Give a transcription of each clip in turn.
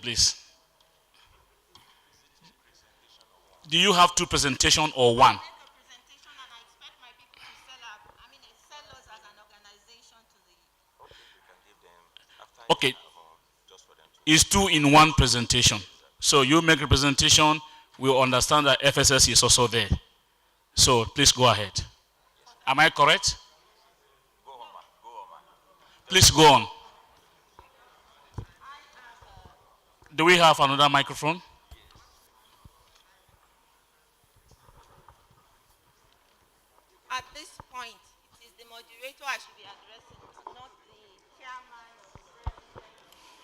Please. Do you have two presentations or one? Okay. It's two in one presentation. So you make a presentation, we'll understand that FSS is also there. So please go ahead. Am I correct? Please go on. Do we have another microphone? At this point, it is the moderator I should be addressing, not the chairman or the president.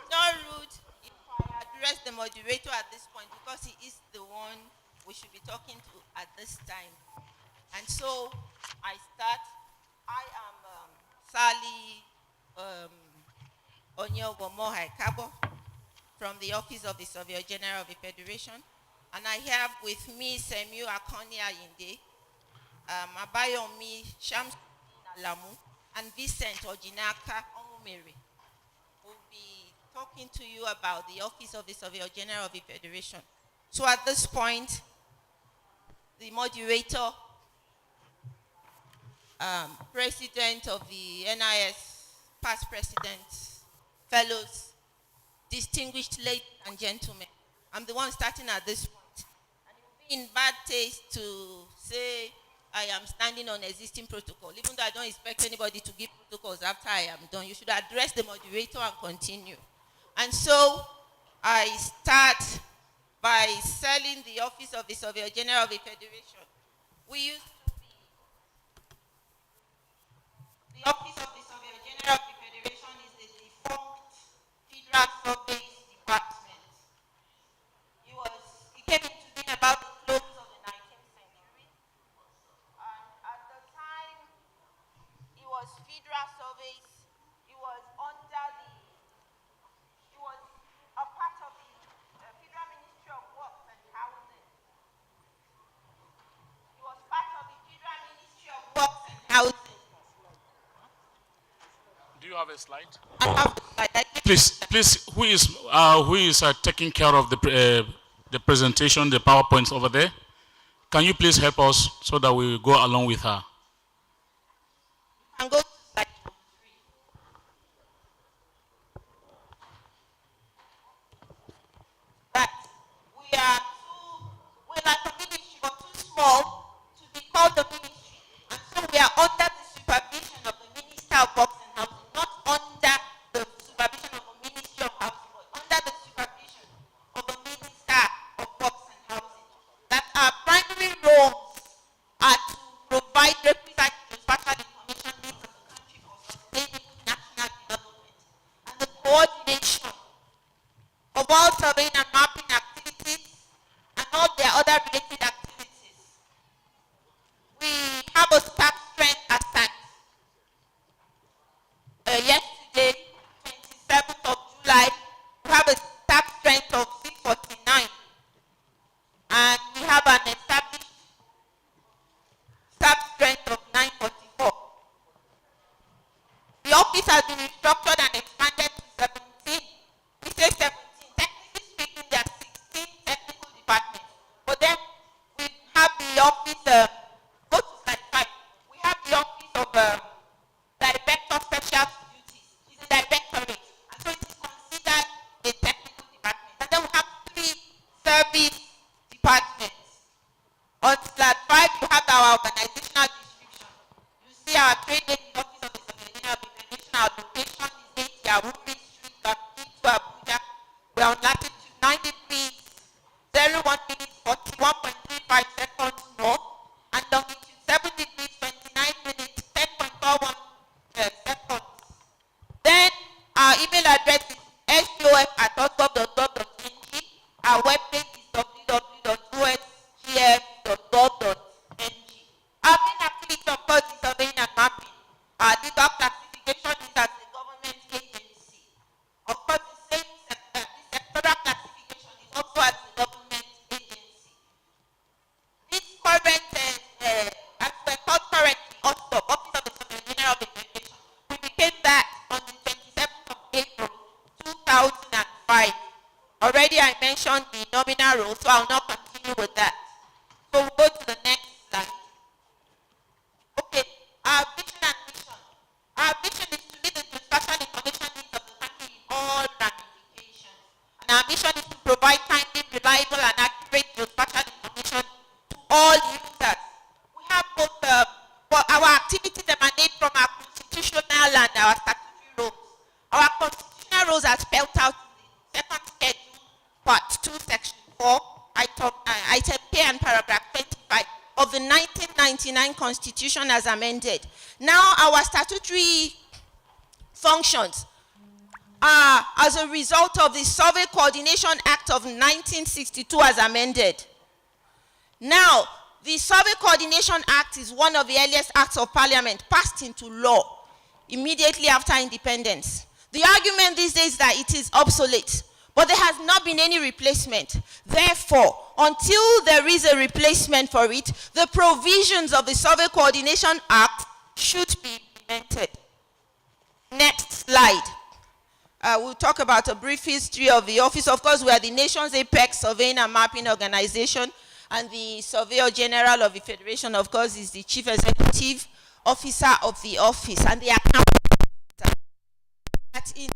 No rude if I address the moderator at this point because he is the one we should be talking to at this time. And so I start. I am Sally Onyogomohai Kabo from the Office of the Surveyor General of the Federation. And I have with me Semu Akoni Ayinde, Abayomi Shams Alamu, and Vincent Ojinaka Omumere. Will be talking to you about the Office of the Surveyor General of the Federation. So at this point, the moderator, president of the NIS, past presidents, fellows, distinguished ladies and gentlemen, I'm the one starting at this point. And it would be in bad taste to say I am standing on existing protocol, even though I don't expect anybody to give protocols after I am done. You should address the moderator and continue. And so I start by selling the Office of the Surveyor General of the Federation. We used to be the Office of the Surveyor General of the Federation is the defunct Federal Surveys Department. It came into being about the close of the 19th century. And at the time, it was Federal Surveys. It was a part of the Federal Ministry of Works and Housing. It was part of the Federal Ministry of Works and Housing. Do you have a slide? I have the slide. Please, who is taking care of the presentation, the PowerPoints over there? Can you please help us so that we go along with her? You can go to slide 3. That we're like a ministry, but too small to be called a ministry. And so we are under the supervision of the Minister of Works and Housing, not under the supervision of the Ministry of Housing, but under the supervision of the Minister of Works and Housing. That our primary roles are to provide requisite spatial information needs of the country for sustainable national development and the coordination of all surveying and mapping activities and all their other related activities. We have a staff strength at times. Yesterday, 27th of July, we have a staff strength of 649. And we have an established staff strength of 944. The office has been restructured and expanded to 17. We say 17. Technically speaking, there are 16 technical departments. But then we have the office, go to slide 5. We have the office of Director Special Duties. It's a directorate. And so it is considered a technical department. And then we have 3 service departments. On slide 5, you have our organizational description. You see our trade aid office of the Surveyor General of the Federation. Our location is 8 Yahoo Street, to Abuja. We are on latitude 90 degrees, 01 minutes, 41.35 seconds north, and longitude 7 degrees, 29 minutes, 10.41 seconds. Then our email address is sof@gov.gov.ng. Our webpage is www.osgf.gov.ng. Our main activity, of course, is surveying and mapping. mentioned the nominal role, so I will not continue with that. So we'll go to the next slide. Okay, our vision and mission. Our vision is to lead the satisfaction information needs of the country in all ramifications. And our mission is to provide timely, reliable, and accurate geospatial information to all users. We have both but our activities emanate from our constitutional and our statutory roles. Our constitutional roles are spelled out in the second schedule, part 2, section 4, item K and paragraph 25 of the 1999 Constitution as amended. Now, our statutory functions are as a result of the Survey Coordination Act of 1962 as amended. Now, the Survey Coordination Act is one of the earliest acts of parliament passed into law immediately after independence. The argument these days is that it is obsolete, but there has not been any replacement. Therefore, until there is a replacement for it, the provisions of the Survey Coordination Act should be implemented. Next slide. We'll talk about a brief history of the office. Of course, we are the nation's apex surveying and mapping organization, and the Surveyor General of the Federation, of course, is the Chief Executive Officer of the office, and the account that in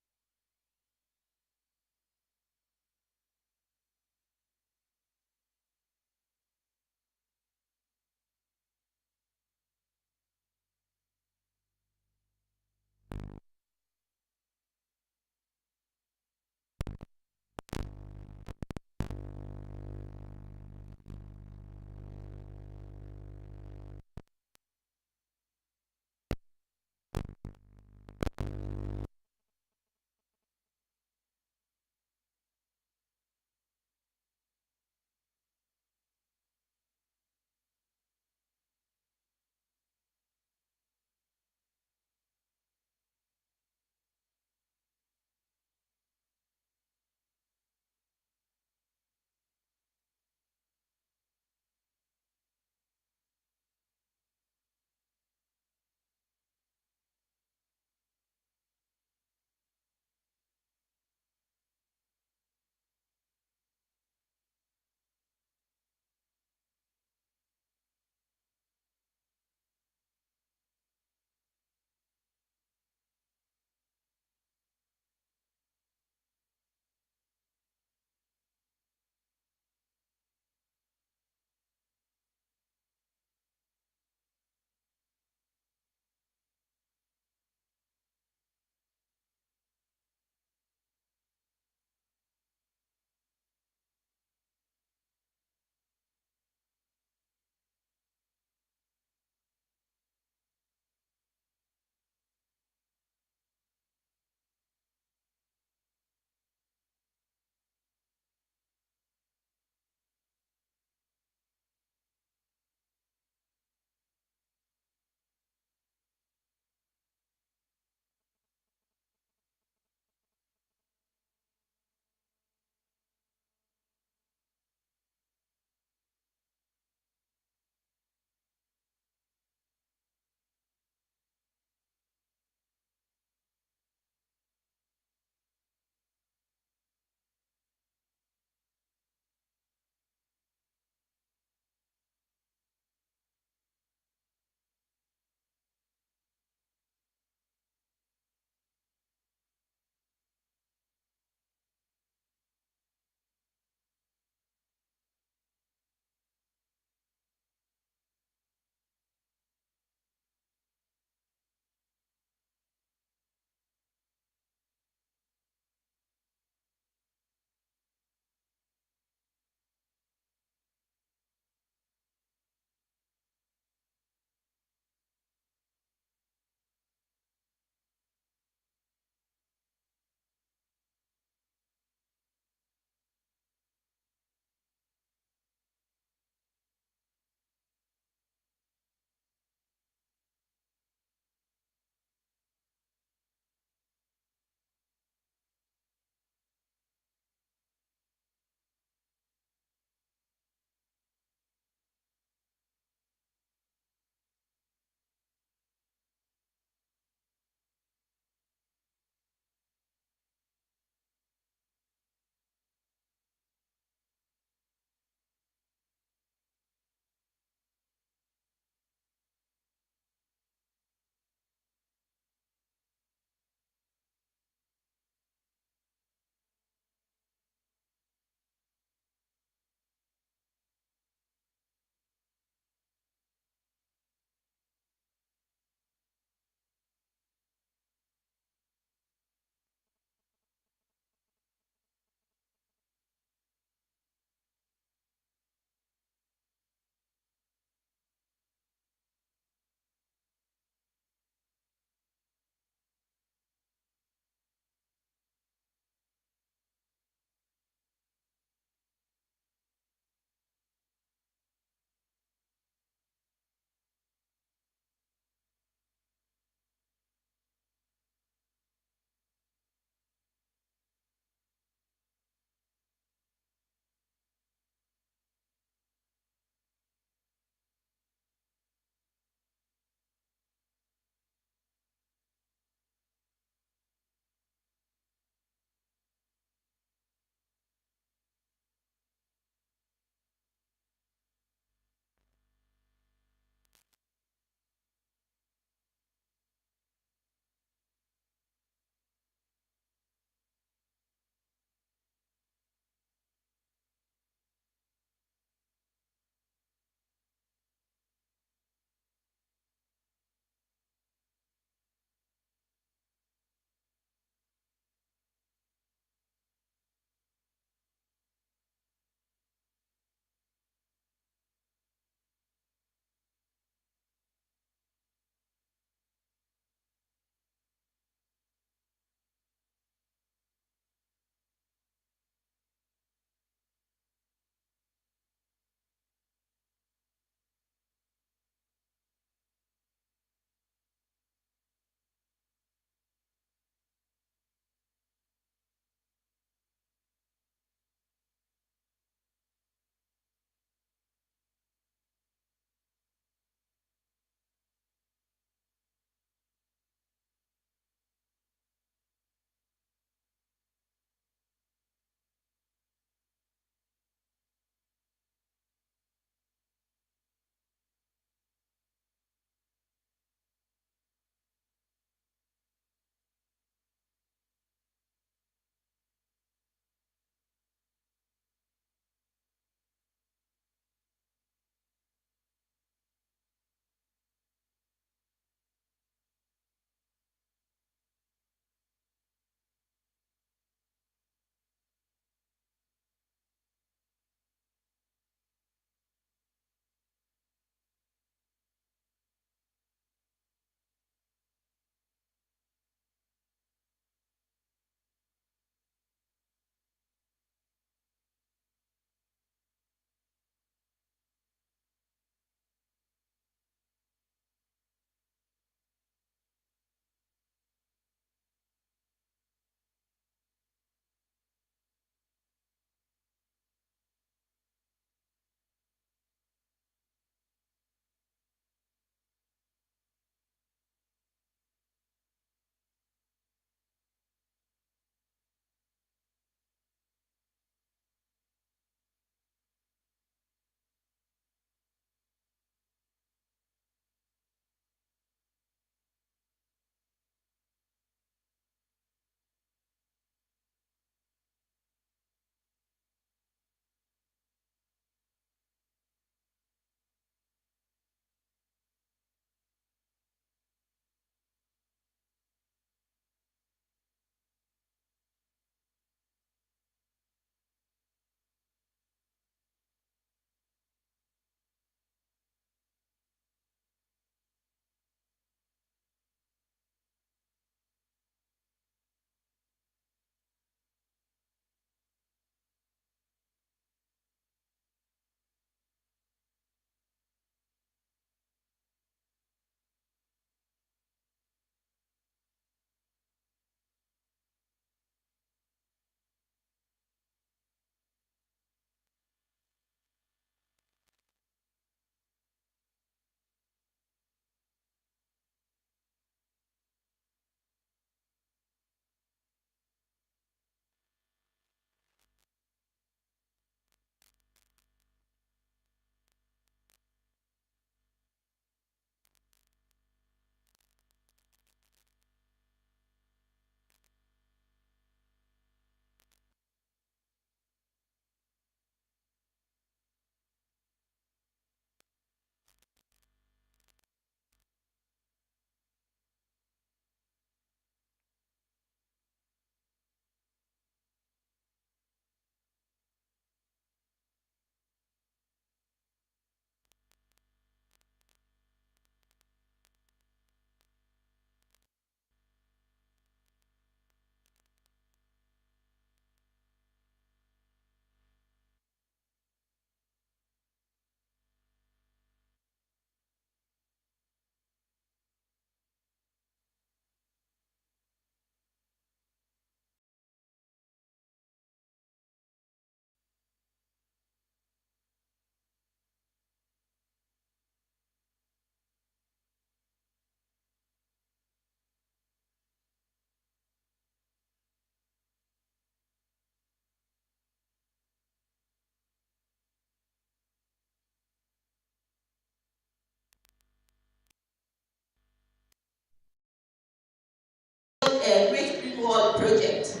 Great Brick Wall project.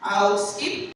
I'll skip.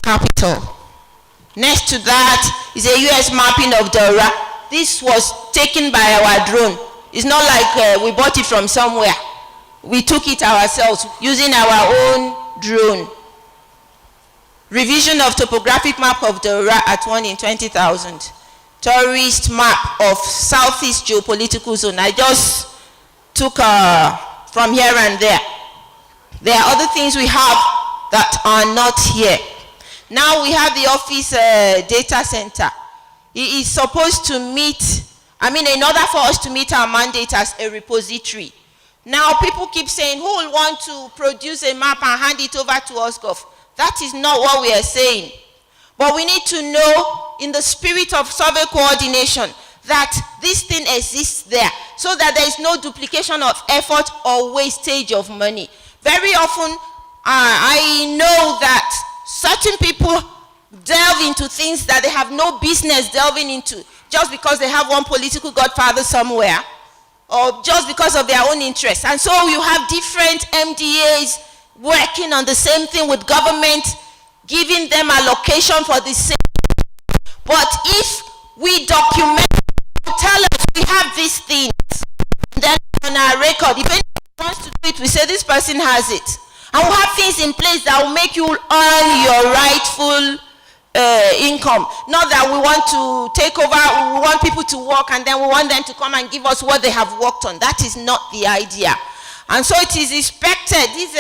Capital. Next to that is a US mapping of Dora. This was taken by our drone. It's not like we bought it from somewhere. We took it ourselves using our own drone. Revision of topographic map of Dora at 1 in 20,000. Tourist map of Southeast geopolitical zone. I just took from here and there. There are other things we have that are not here. Now we have the office data center. It is supposed to meet, in order for us to meet our mandate as a repository. Now people keep saying, who will want to produce a map and hand it over to us, Gov? That is not what we are saying. But we need to know, in the spirit of survey coordination, that this thing exists there, so that there is no duplication of effort or wastage of money. Very often, I know that certain people delve into things that they have no business delving into, just because they have one political godfather somewhere, or just because of their own interests. And so you have different MDAs working on the same thing with government, giving them allocation for the same. But if we document, tell us we have these things, then on our record, if anyone wants to do it, we say this person has it. And we'll have things in place that will make you earn your rightful income. Not that we want to take over, we want people to work and then we want them to come and give us what they have worked on. That is not the idea. And so it is expected, this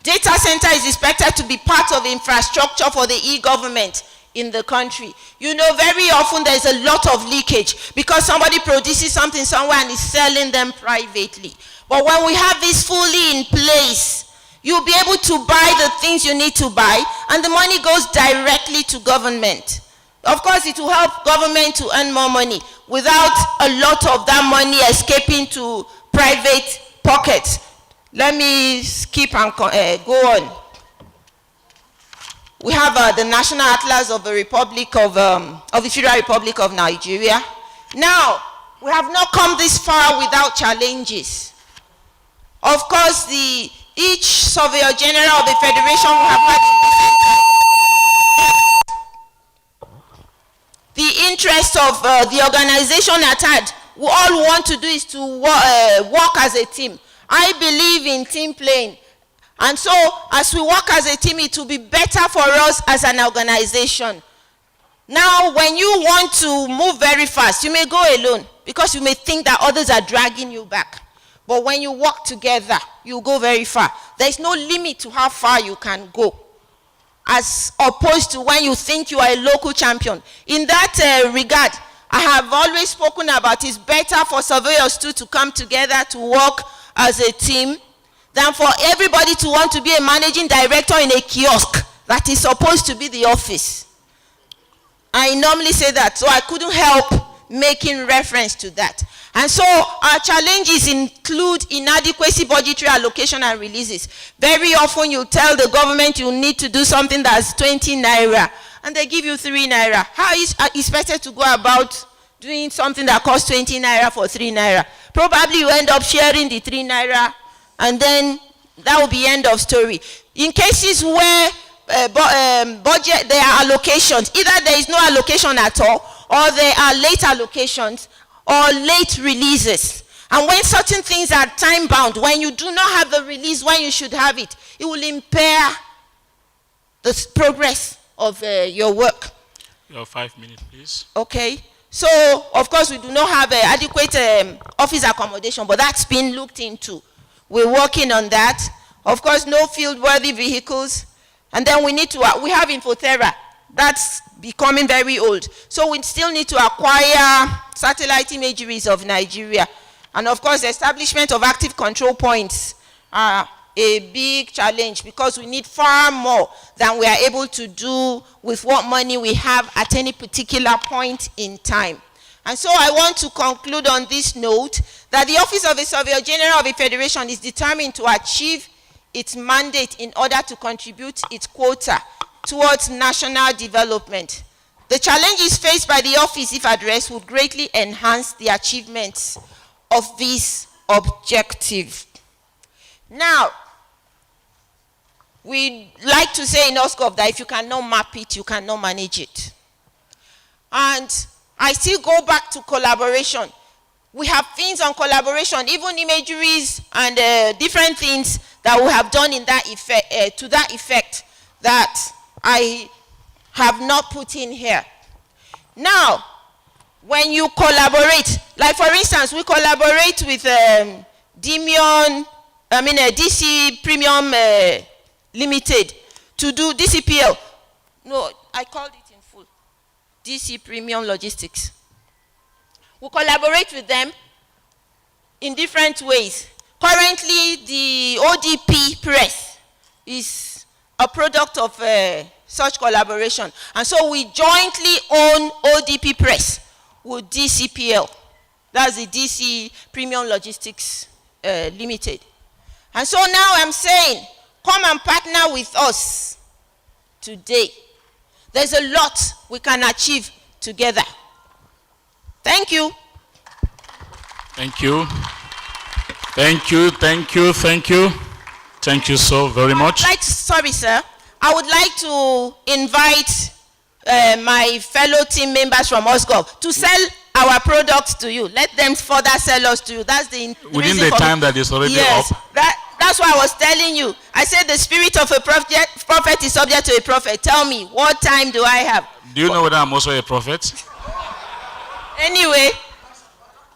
data center is expected to be part of infrastructure for the e-government in the country. You know, very often there's a lot of leakage because somebody produces something somewhere and is selling them privately. But when we have this fully in place, you'll be able to buy the things you need to buy, and the money goes directly to government. Of course, it will help government to earn more money without a lot of that money escaping to private pockets. Let me skip and go on. We have the National Atlas of the Republic of the Federal Republic of Nigeria. Now, we have not come this far without challenges. Of course, each Surveyor General of the Federation will have had the interest of the organization at hand. All we want to do is to work as a team. I believe in team playing. And so, as we work as a team, it will be better for us as an organization. Now, when you want to move very fast, you may go alone because you may think that others are dragging you back. But when you work together, you go very far. There is no limit to how far you can go, as opposed to when you think you are a local champion. In that regard, I have always spoken about it's better for surveyors too to come together to work as a team than for everybody to want to be a managing director in a kiosk that is supposed to be the office. I normally say that, so I couldn't help making reference to that. And so our challenges include inadequacy, budgetary allocation, and releases. Very often you tell the government you need to do something that's 20 naira, and they give you 3 naira. How is expected to go about doing something that costs 20 naira for 3 naira? Probably you end up sharing the 3 naira, and then that will be end of story. In cases where budget, there are allocations, either there is no allocation at all, or there are late allocations, or late releases. And when certain things are time bound, when you do not have the release when you should have it, it will impair the progress of your work. You have 5 minutes, please. Okay. So, of course, we do not have adequate office accommodation, but that's been looked into. We're working on that. Of course, no field-worthy vehicles. And then we have Infoterra. That's becoming very old. So we still need to acquire satellite imageries of Nigeria. And of course, the establishment of active control points are a big challenge because we need far more than we are able to do with what money we have at any particular point in time. And so I want to conclude on this note that the Office of the Surveyor General of a Federation is determined to achieve its mandate in order to contribute its quota towards national development. The challenges faced by the office, if addressed, would greatly enhance the achievements of this objective. Now, we like to say in OSCOV that if you cannot map it, you cannot manage it. And I still go back to collaboration. We have things on collaboration, even imageries and different things that we have done in that effect, to that effect that I have not put in here. Now, when you collaborate, like for instance, we collaborate with DC Premium Limited to do DCPL. No, I called it in full. DC Premium Logistics. We collaborate with them in different ways. Currently, the ODP press is a product of such collaboration. And so we jointly own ODP Press with DCPL. That's the DC Premium Logistics Limited. And so now I'm saying, come and partner with us today. There's a lot we can achieve together. Thank you. Thank you. Thank you, thank you, thank you. Thank you so very much. Sorry, sir. I would like to invite my fellow team members from OSGov to sell our products to you. Let them further sell us to you. That's the within the time that is already yes, up. That's what I was telling you. I said the spirit of a prophet is subject to a prophet. Tell me, what time do I have? Do you know whether I'm also a prophet? Anyway,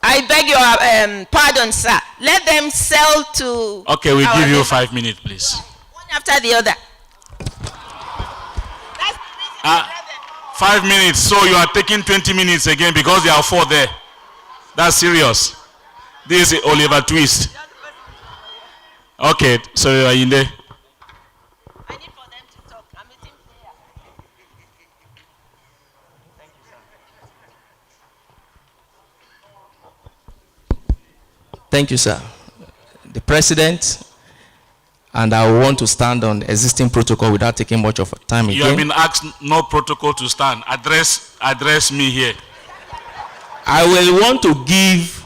I beg your pardon, sir. Let them sell to... Okay, we give you 5 minutes, please. One after the other. 5 minutes, so you are taking 20 minutes again because there are 4 there. That's serious. This is Oliver Twist. Okay, so you are in there. I need for them to talk. I'm a team player. Thank you, sir. Thank you, sir. The president, and I want to stand on existing protocol without taking much of time again. You have been asked no protocol to stand. Address me here. I will want to give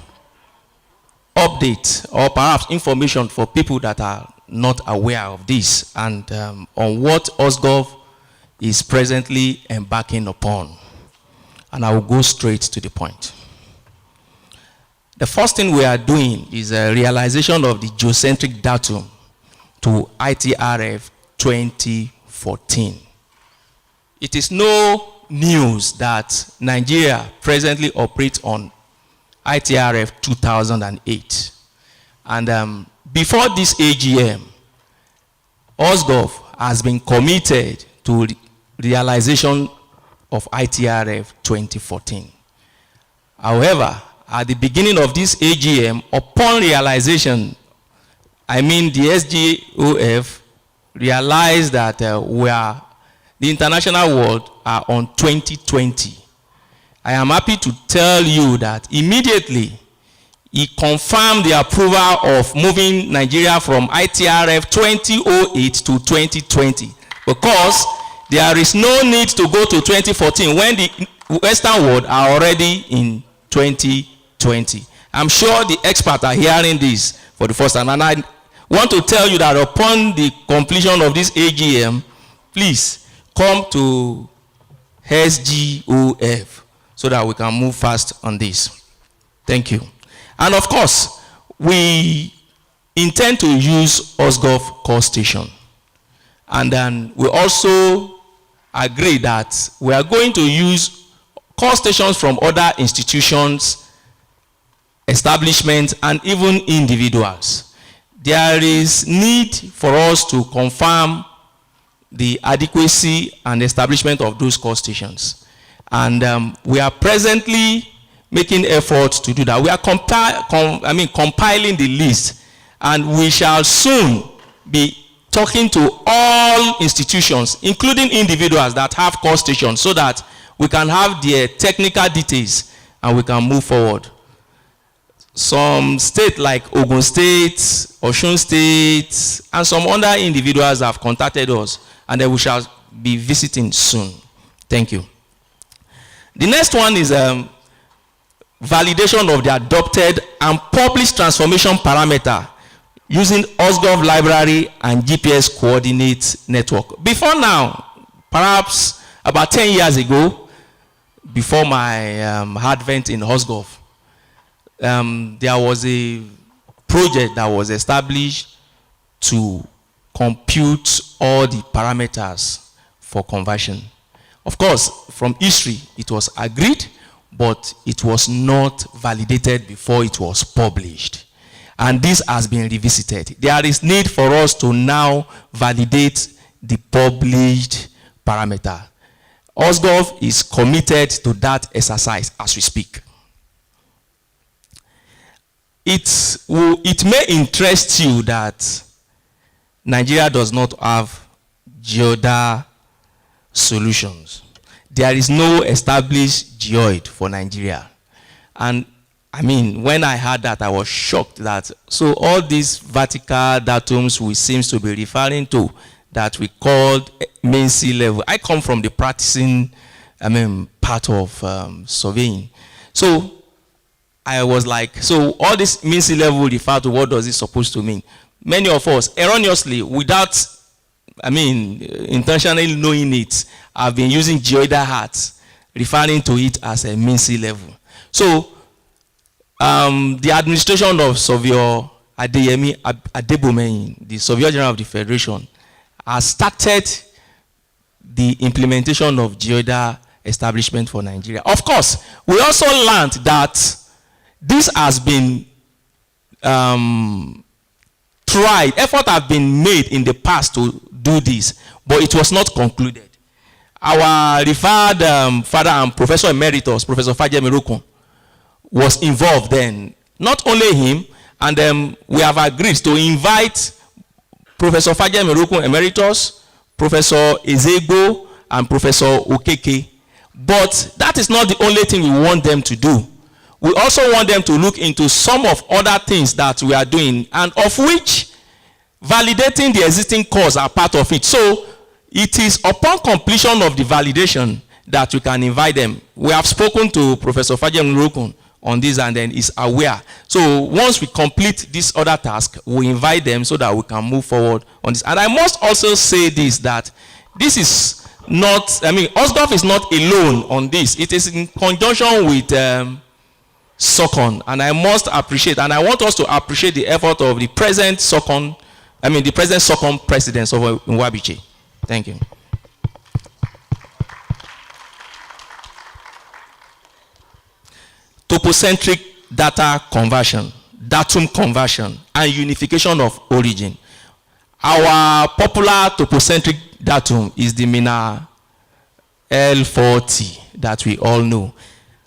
update or perhaps information for people that are not aware of this and on what OSGov is presently embarking upon. And I will go straight to the point. The first thing we are doing is a realization of the geocentric datum to ITRF 2014. It is no news that Nigeria presently operates on ITRF 2008. And before this AGM, OSGov has been committed to realization of ITRF 2014. However, at the beginning of this AGM, upon realization, I mean the SGOF realized that the international world are on 2020. I am happy to tell you that immediately he confirmed the approval of moving Nigeria from ITRF 2008 to 2020 because there is no need to go to 2014 when the Western world are already in 2020. I'm sure the experts are hearing this for the first time, and I want to tell you that upon the completion of this AGM, please come to SGOF so that we can move fast on this. Thank you. And of course, we intend to use OSGov call station. And then we also agree that we are going to use call stations from other institutions, establishments, and even individuals. There is need for us to confirm the adequacy and establishment of those call stations. And we are presently making efforts to do that. We are compiling the list, and we shall soon be talking to all institutions, including individuals that have call stations, so that we can have their technical details and we can move forward. Some states like Ogun State, Osun State, and some other individuals have contacted us, and then we shall be visiting soon. Thank you. The next one is validation of the adopted and published transformation parameter using OSGov library and GPS coordinate network. Before now, perhaps about 10 years ago, before my advent in OSGov, there was a project that was established to compute all the parameters for conversion. Of course, from history, it was agreed, but it was not validated before it was published. And this has been revisited. There is need for us to now validate the published parameter. OSGov is committed to that exercise as we speak. It may interest you that Nigeria does not have geoda solutions. There is no established geoid for Nigeria. And I mean, when I heard that, I was shocked that, so all these vertical datums we seem to be referring to that we called mean sea level. I come from the practicing, part of surveying. So I was like, so all this mean sea level refer to what does it supposed to mean? Many of us, erroneously, without, intentionally knowing it, have been using geoidal hats, referring to it as a mean sea level. So the administration of Surveyor Adeyemi Adebomehin, the Surveyor General of the Federation, has started the implementation of geoidal establishment for Nigeria. Of course, we also learned that this has been tried, effort have been made in the past to do this, but it was not concluded. Our revered father and Professor Emeritus, Professor Fajemi Rukun, was involved then. Not only him, and we have agreed to invite Professor Fajemi Rukun Emeritus, Professor Ezego, and Professor Okeke. But that is not the only thing we want them to do. We also want them to look into some of other things that we are doing, and of which validating the existing cores are part of it. So it is upon completion of the validation that we can invite them. We have spoken to Professor Fajem Nrokun on this, and then is aware. So once we complete this other task, we invite them so that we can move forward on this. And I must also say this, that this is not, OSGov is not alone on this. It is in conjunction with SOCON, and I must appreciate, and I want us to appreciate the effort of the present SOCON, the present SOCON president of Nwabiche. Thank you. Topocentric data conversion, datum conversion, and unification of origin. Our popular topocentric datum is the MINA L40 that we all know.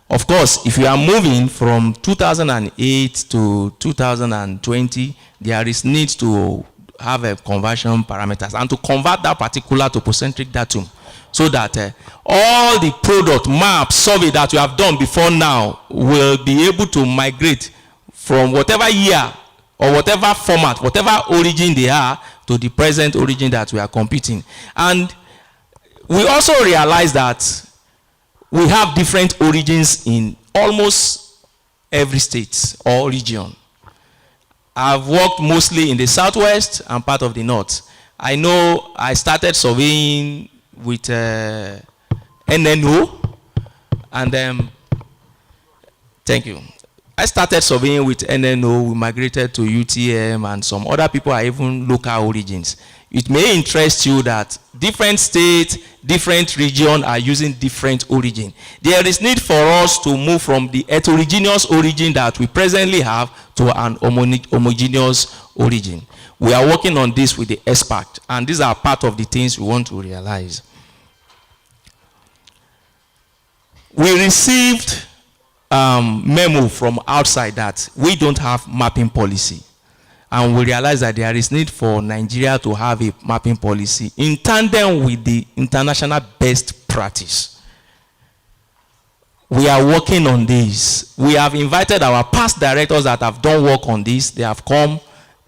Of course, if you are moving from 2008 to 2020, there is need to have a conversion parameters and to convert that particular topocentric datum so that all the product, map, survey that you have done before now will be able to migrate from whatever year or whatever format, whatever origin they are, to the present origin that we are computing. And we also realize that we have different origins in almost every state or region. I've worked mostly in the southwest and part of the north. I know I started surveying with NNO, and thank you. I started surveying with NNO, we migrated to UTM, and some other people are even local origins. It may interest you that different states, different regions are using different origin. There is need for us to move from the heterogeneous origin that we presently have to an homogeneous origin. We are working on this with the expert, and these are part of the things we want to realize. We received memo from outside that we don't have mapping policy. And we realize that there is need for Nigeria to have a mapping policy in tandem with the international best practice. We are working on this. We have invited our past directors that have done work on this. They have come,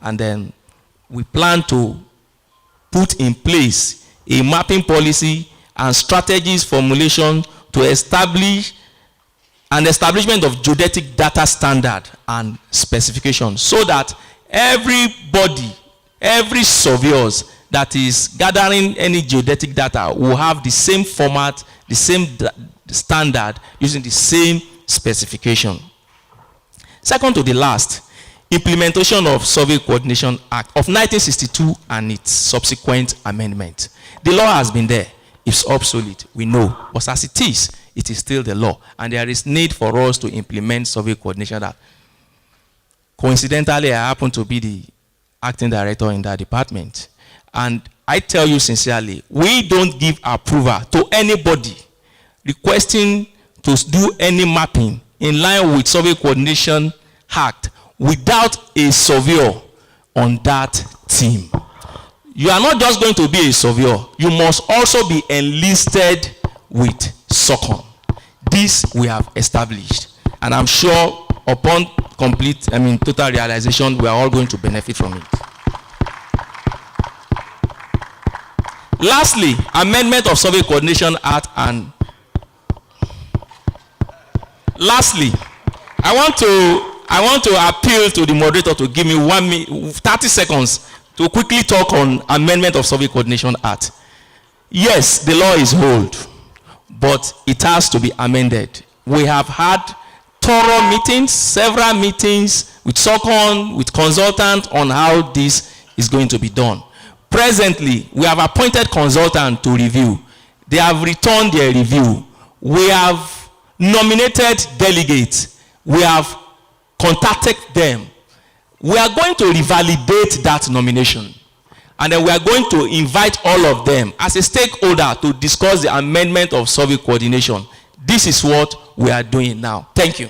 and then we plan to put in place a mapping policy and strategies formulation to establish an establishment of geodetic data standard and specification so that everybody, every surveyors that is gathering any geodetic data will have the same format, the same standard, using the same specification. Second to the last, implementation of Survey Coordination Act of 1962 and its subsequent amendment. The law has been there. It's obsolete, we know. But as it is still the law. And there is need for us to implement Survey Coordination Act. Coincidentally, I happen to be the acting director in that department. And I tell you sincerely, we don't give approval to anybody requesting to do any mapping in line with Survey Coordination Act without a surveyor on that team. You are not just going to be a surveyor, you must also be enlisted with SOCON. This we have established. And I'm sure upon total realization, we are all going to benefit from it. Lastly, amendment of Survey Coordination Act, and lastly, I want to appeal to the moderator to give me 30 seconds to quickly talk on amendment of Survey Coordination Act. Yes, the law is old, but it has to be amended. We have had thorough meetings, several meetings with SOCON, with consultants on how this is going to be done. Presently, we have appointed consultants to review. They have returned their review. We have nominated delegates. We have contacted them. We are going to revalidate that nomination. And then we are going to invite all of them as a stakeholder to discuss the amendment of survey coordination. This is what we are doing now. Thank you.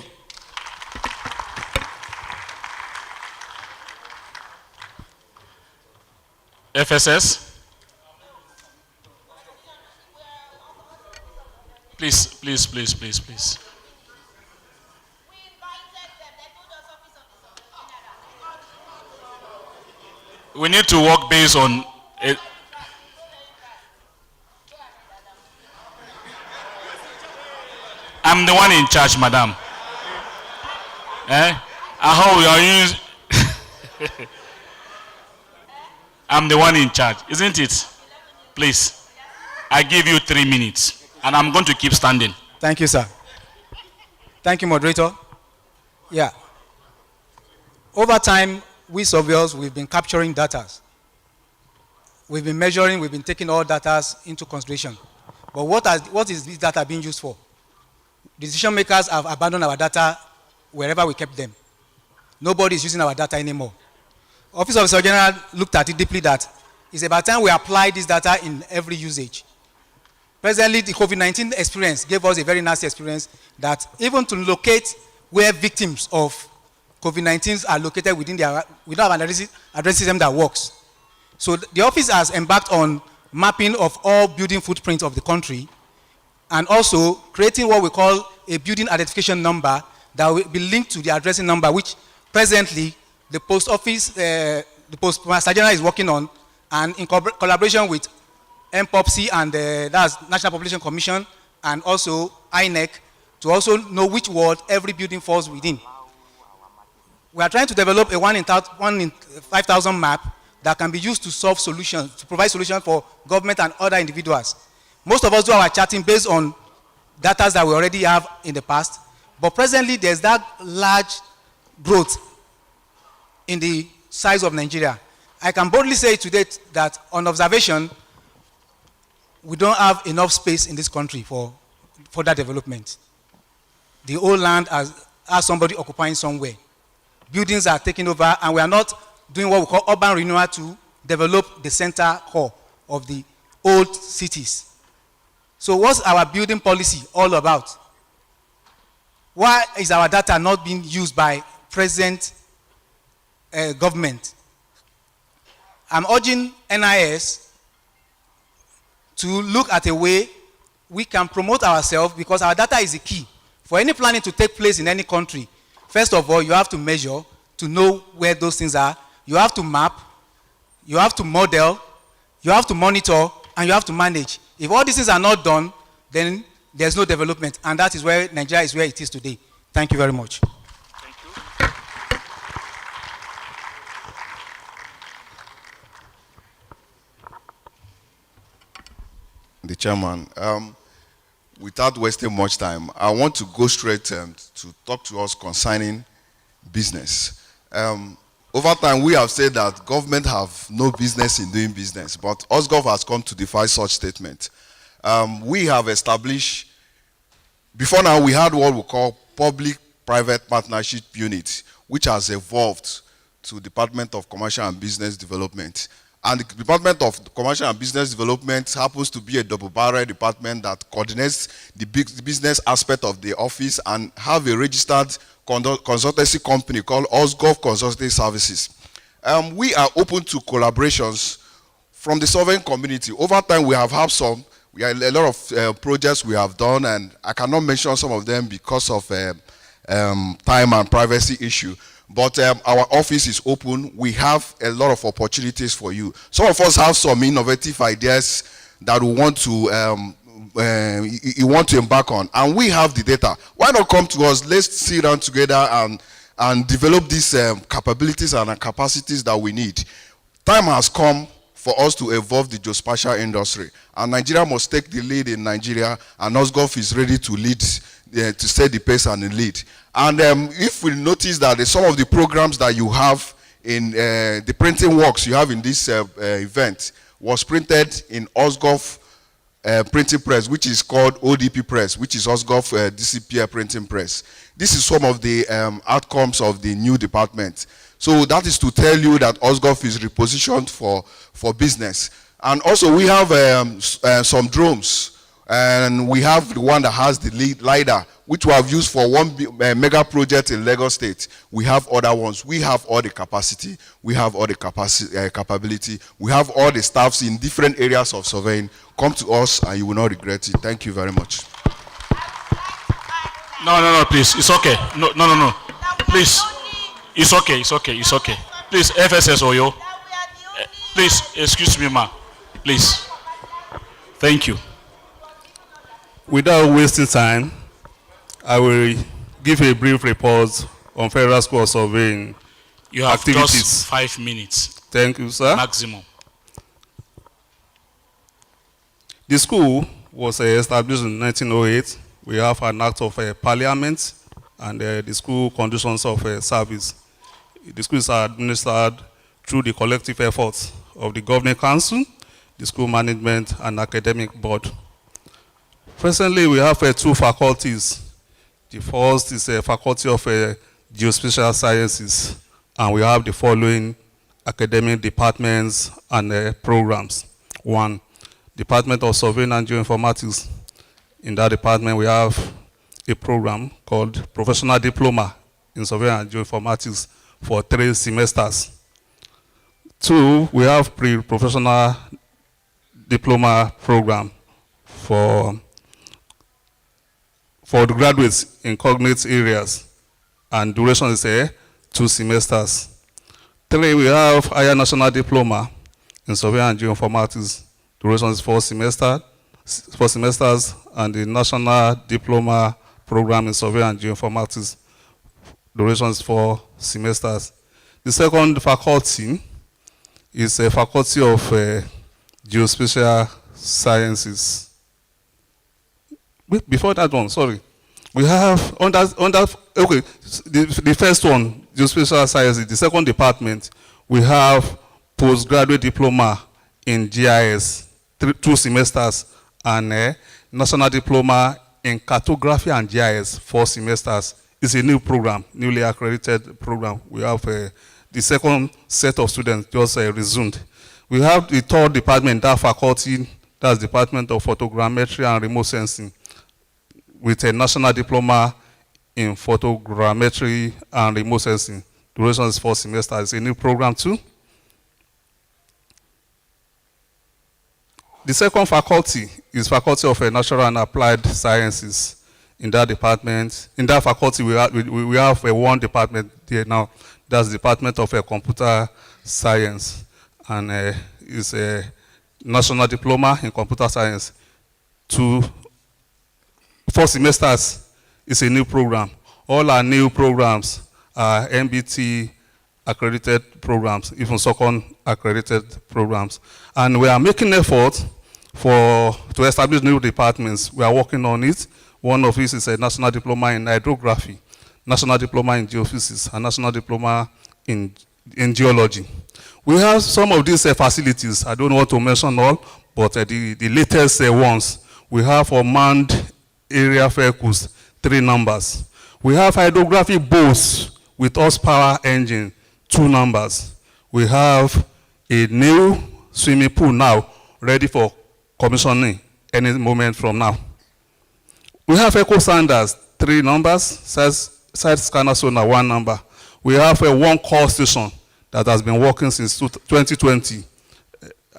FSS. Please. We need to work based on it. I'm the one in charge, madam. How we are using. I'm the one in charge, isn't it? Please, I give you 3 minutes, and I'm going to keep standing. Thank you, sir. Thank you, moderator. Yeah. Over time, we surveyors, we've been capturing data. We've been measuring, we've been taking all data into consideration. But what is this data being used for? Decision makers have abandoned our data wherever we kept them. Nobody is using our data anymore. Office of the Surgeon General looked at it deeply that it's about time we apply this data in every usage. Presently, the COVID-19 experience gave us a very nasty experience that even to locate where victims of COVID-19 are located within their, we don't have an address system that works. So the office has embarked on mapping of all building footprints of the country and also creating what we call a building identification number that will be linked to the addressing number, which presently the post office, the postmaster general is working on, and in collaboration with MPOPC and that's National Population Commission and also INEC to also know which ward every building falls within. We are trying to develop a 1 in 5,000 map that can be used to solve solutions, to provide solutions for government and other individuals. Most of us do our charting based on data that we already have in the past, but presently there's that large growth in the size of Nigeria. I can boldly say today that on observation, we don't have enough space in this country for that development. The whole land has somebody occupying somewhere. Buildings are taking over, and we are not doing what we call urban renewal to develop the center core of the old cities. So what's our building policy all about? Why is our data not being used by present government? I'm urging NIS to look at a way we can promote ourselves, because our data is the key. For any planning to take place in any country, first of all, you have to measure to know where those things are. You have to map, you have to model, you have to monitor, and you have to manage. If all these things are not done, then there's no development, and that is where Nigeria is where it is today. Thank you very much. Thank you. The chairman, without wasting much time, I want to go straight to talk to us concerning business. Over time, we have said that government have no business in doing business, but OSGov has come to defy such statement. We have established, before now we had what we call public-private partnership unit, which has evolved to Department of Commercial and Business Development. And the Department of Commercial and Business Development happens to be a double-barrel department that coordinates the business aspect of the office and have a registered consultancy company called OSGov Consulting Services. We are open to collaborations from the sovereign community. Over time, we have had a lot of projects we have done, and I cannot mention some of them because of time and privacy issue. But our office is open. We have a lot of opportunities for you. Some of us have some innovative ideas that we want to embark on, and we have the data. Why not come to us? Let's sit down together and develop these capabilities and capacities that we need. Time has come for us to evolve the geospatial industry, and Nigeria must take the lead in Nigeria, and OSGov is ready to lead, to set the pace and the lead. And if we notice that some of the programs that you have in the printing works you have in this event was printed in OSGov printing press, which is called ODP press, which is OSGov DCPR printing press. This is some of the outcomes of the new department. So that is to tell you that OSGov is repositioned for business. And also we have some drones, and we have the one that has the LiDAR, which we have used for one mega project in Lagos State. We have other ones. We have all the capacity. We have all the capability. We have all the staffs in different areas of surveying. Come to us and you will not regret it. Thank you very much. No, please. It's okay. No. Please. It's okay. Please, FSS Oyo. Please, excuse me, ma. Please. Thank you. Without wasting time, I will give a brief report on Federal School of Surveying. You have activities. just 5 minutes. Thank you, sir. Maximum. The school was established in 1908. We have an act of parliament and the school conditions of service. The school is administered through the collective efforts of the governing council, the school management, and academic board. Presently, we have 2 faculties. The first is a faculty of geospatial sciences, and we have the following academic departments and programs. 1, Department of Surveying and Geoinformatics. In that department, we have a program called Professional Diploma in Surveying and Geoinformatics for 3 semesters. 2, we have pre-professional diploma program for the graduates in cognate areas, and duration is 2 semesters. 3, we have higher national diploma in surveying and geoinformatics. Duration is 4 semesters, and the national diploma program in surveying and geoinformatics. Duration is 4 semesters. The second faculty is a faculty of geospatial sciences. Before that one, sorry. We have the first one, geospatial sciences. The second department, we have postgraduate diploma in GIS, 2 semesters, and national diploma in cartography and GIS, 4 semesters. It's a new program, newly accredited program. We have the second set of students just resumed. We have the third department, that faculty, that's Department of Photogrammetry and Remote Sensing, with a national diploma in photogrammetry and remote sensing. Duration is 4 semesters. It's a new program too. The second faculty is Faculty of Natural and Applied Sciences. In that department, in that faculty, we have one department there now. That's the Department of Computer Science, and it's a national diploma in computer science. 4 semesters is a new program. All our new programs are MBT accredited programs, even second accredited programs. And we are making effort to establish new departments. We are working on it. One of these is a national diploma in hydrography, national diploma in geophysics, and national diploma in geology. We have some of these facilities. I don't want to mention all, but the latest ones. We have unmanned area vehicles, 3 numbers. We have hydrographic boats with horsepower engine, 2 numbers. We have a new swimming pool now, ready for commissioning any moment from now. We have echo sanders, 3 numbers, side scanner sonar, 1 number. We have a 1 call station that has been working since 2020.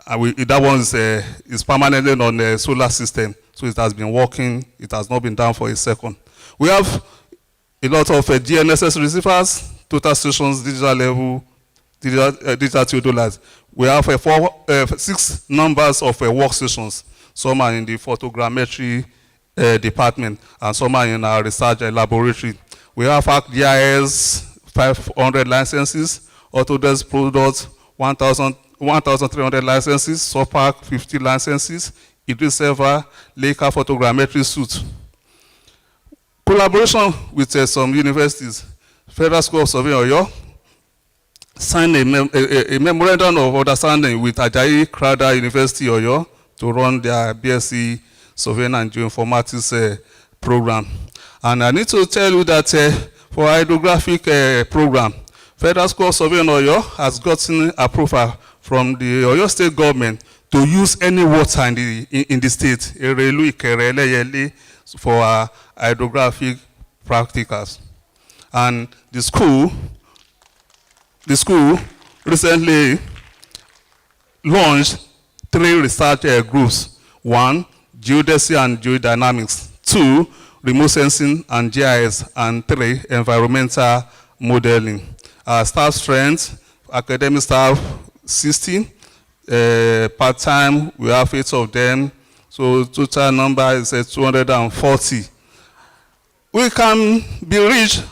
That one is permanently on the solar system, so it has been working. It has not been down for a second. We have a lot of GNSS receivers, total stations, digital level, digital theodolites. We have 6 numbers of workstations. Some are in the photogrammetry department, and some are in our research laboratory. We have ArcGIS 500 licenses, Autodesk products 1,300 licenses, SOPAC 50 licenses, Idris Server, Leica photogrammetry suite. Collaboration with some universities. Federal School of Surveying Oyo signed a memorandum of understanding with Ajayi Crowther University Oyo to run their BSc Surveying and Geoinformatics program. And I need to tell you that for hydrographic program, Federal School of Surveying Oyo has gotten approval from the Oyo State government to use any water in the state, Erelu, Ikere, Eleyele, for hydrographic practicals. And the school recently launched 3 research groups. 1, geodesy and geodynamics. 2, remote sensing and GIS. And 3, environmental modeling. Staff strength, academic staff 60. Part-time, we have 8 of them. So total number is 240. We can be reached.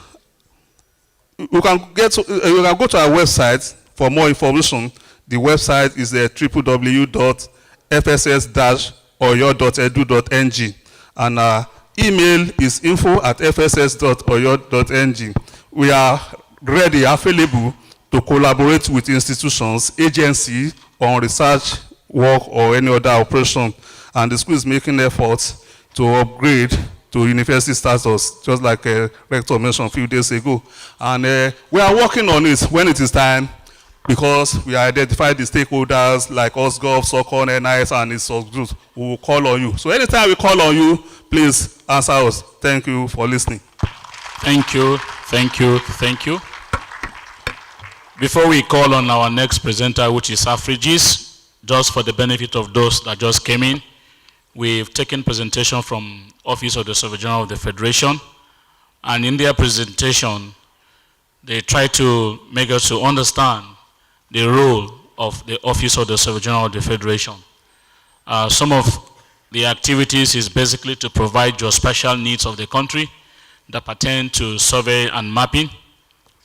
You can go to our website for more information. The website is www.fss-oyo.edu.ng, and our email is info@fss.oyo.ng. We are ready, available to collaborate with institutions, agencies on research work or any other operation. And the school is making efforts to upgrade to university status, just like Rector mentioned a few days ago. And we are working on it. When it is time, because we identified the stakeholders like OSGov, SOCON, NIS, and its groups. We will call on you. So anytime we call on you, please answer us. Thank you for listening. Thank you, thank you, thank you. Before we call on our next presenter, which is Afrigis, just for the benefit of those that just came in, we've taken presentation from Office of the Surveyor General of the Federation, and in their presentation, they try to make us to understand the role of the Office of the Surveyor General of the Federation. Some of the activities is basically to provide geospatial needs of the country that pertain to survey and mapping,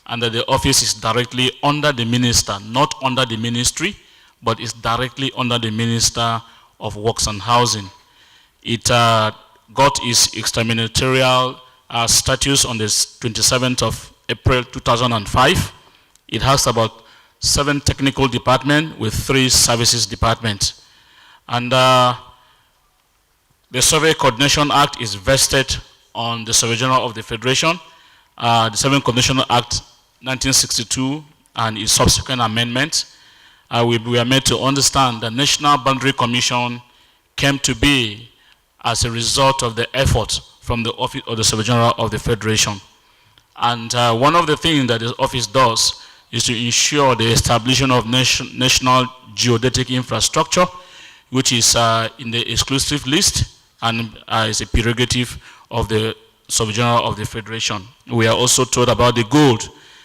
and that the office is directly under the minister, not under the ministry, but is directly under the Minister of Works and Housing. It got its extraministerial status on the 27th of April 2005. It has about 7 technical departments with 3 services departments. And the Survey Coordination Act is vested on the Surveyor General of the Federation. The Survey Coordination Act 1962 and its subsequent amendments. We are made to understand the National Boundary Commission came to be as a result of the effort from the Office of the Surveyor General of the Federation. And one of the things that the office does is to ensure the establishment of national geodetic infrastructure, which is in the exclusive list and is a prerogative of the Surveyor General of the Federation. We are also told about the goal,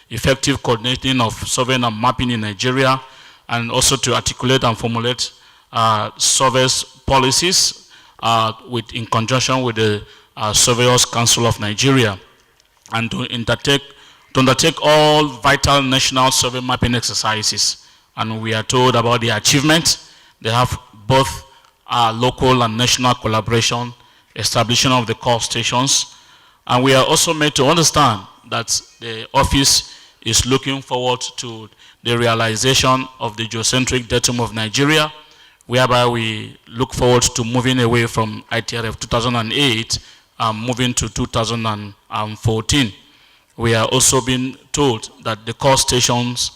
effective coordinating of surveying and mapping in Nigeria, and also to articulate and formulate surveys policies in conjunction with the Surveyors Council of Nigeria, and to undertake all vital national survey mapping exercises. And we are told about the achievements. They have both local and national collaboration, establishment of the call stations, and we are also made to understand that the office is looking forward to the realization of the geocentric datum of Nigeria, whereby we look forward to moving away from ITRF 2008 and moving to 2014. We are also being told that the call stations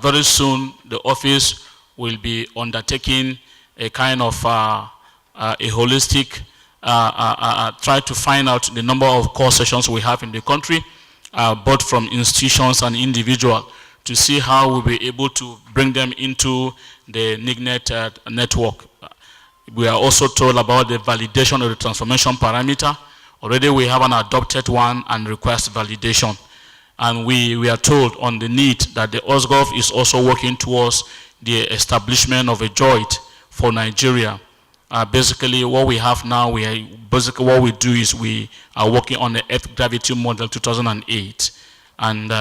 very soon the office will be undertaking a kind of a holistic try to find out the number of call sessions we have in the country, both from institutions and individuals, to see how we'll be able to bring them into the NIGNET network. We are also told about the validation of the transformation parameter. Already we have an adopted one and request validation. And we are told on the need that the OSGov is also working towards the establishment of a JOIT for Nigeria. Basically, what we have now, what we do is we are working on the Earth Gravity Model 2008. And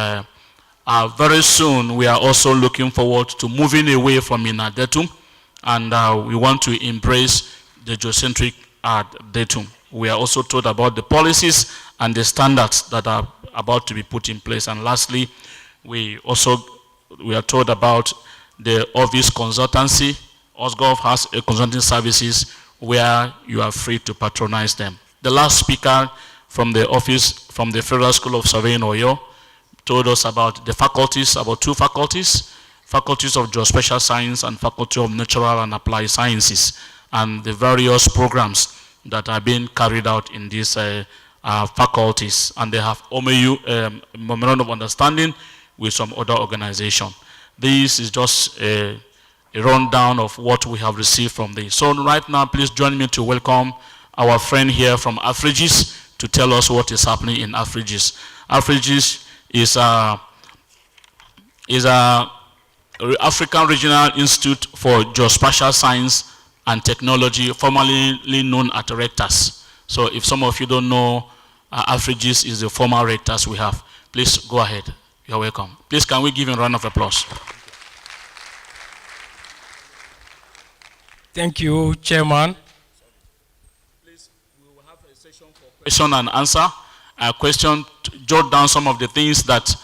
very soon, we are also looking forward to moving away from Inadetum, and we want to embrace the geocentric datum. We are also told about the policies and the standards that are about to be put in place. And lastly, we are told about the office consultancy. OSGov has a consulting services where you are free to patronize them. The last speaker from the office, from the Federal School of Surveying Oyo, told us about the faculties, about 2 faculties, faculties of geospatial science and faculty of natural and applied sciences, and the various programs that are being carried out in these faculties. And they have OMU, Memorandum of Understanding with some other organization. This is just a rundown of what we have received from this. So right now, please join me to welcome our friend here from Afrigis to tell us what is happening in Afrigis. Afrigis is a African Regional Institute for Geospatial Science and Technology, formerly known as RECTAS. So if some of you don't know, Afrigis is the former RECTAS we have. Please go ahead. You're welcome. Please, can we give him a round of applause? Thank you, Chairman. Please, we will have a session for question and answer. Jot down some of the things that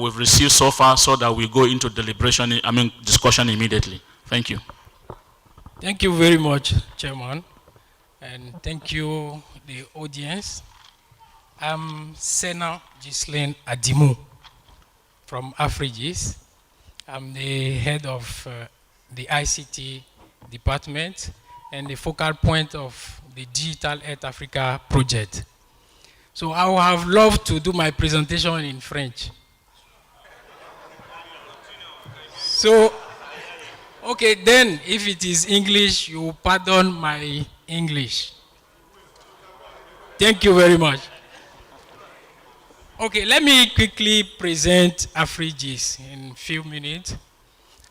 we've received so far so that we go into discussion immediately. Thank you. Thank you very much, Chairman. And thank you, the audience. I'm Sena Ghislaine Adimu. from Afrigis. I'm the head of the ICT department and the focal point of the Digital Earth Africa project. So I would have loved to do my presentation in French. So, okay, then if it is English, you pardon my English. Thank you very much. Okay, let me quickly present Afrigis in a few minutes.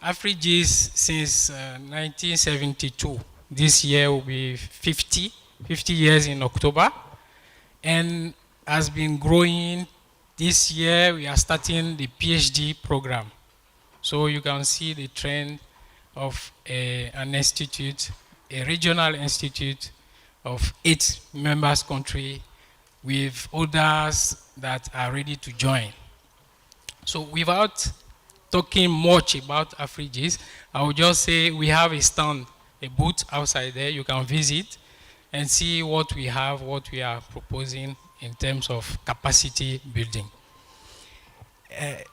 Afrigis since 1972. This year will be 50 years in October, and has been growing. This year we are starting the PhD program. So you can see the trend of an institute, a regional institute of 8 members country with others that are ready to join. So without talking much about Afrigis, I will just say we have a stand, a booth outside there. You can visit and see what we have, what we are proposing in terms of capacity building.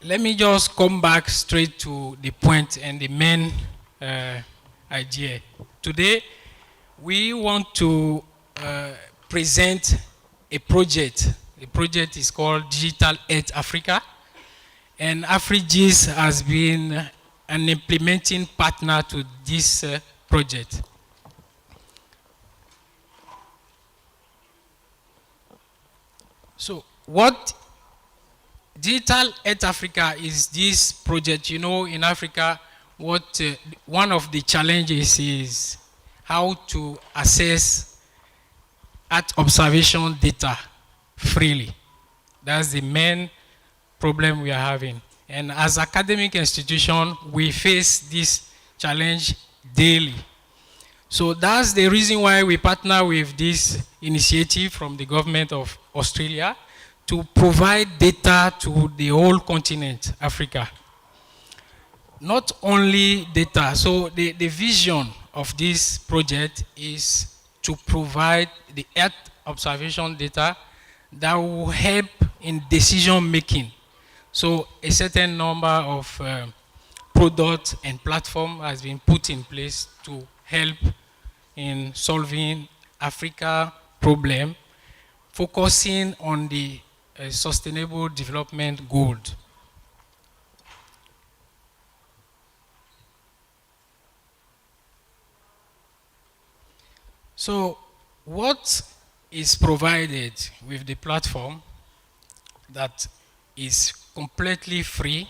Let me just come back straight to the point and the main idea. Today, we want to present a project. The project is called Digital Earth Africa, and Afrigis has been an implementing partner to this project. So what Digital Earth Africa is this project. You know, in Africa, what one of the challenges is how to access Earth observation data freely. That's the main problem we are having. And as academic institution, we face this challenge daily. So that's the reason why we partner with this initiative from the government of Australia to provide data to the whole continent, Africa. Not only data, so the vision of this project is to provide the Earth observation data that will help in decision making. So a certain number of products and platform has been put in place to help in solving Africa problem, focusing on the sustainable development goal. So what is provided with the platform that is completely free,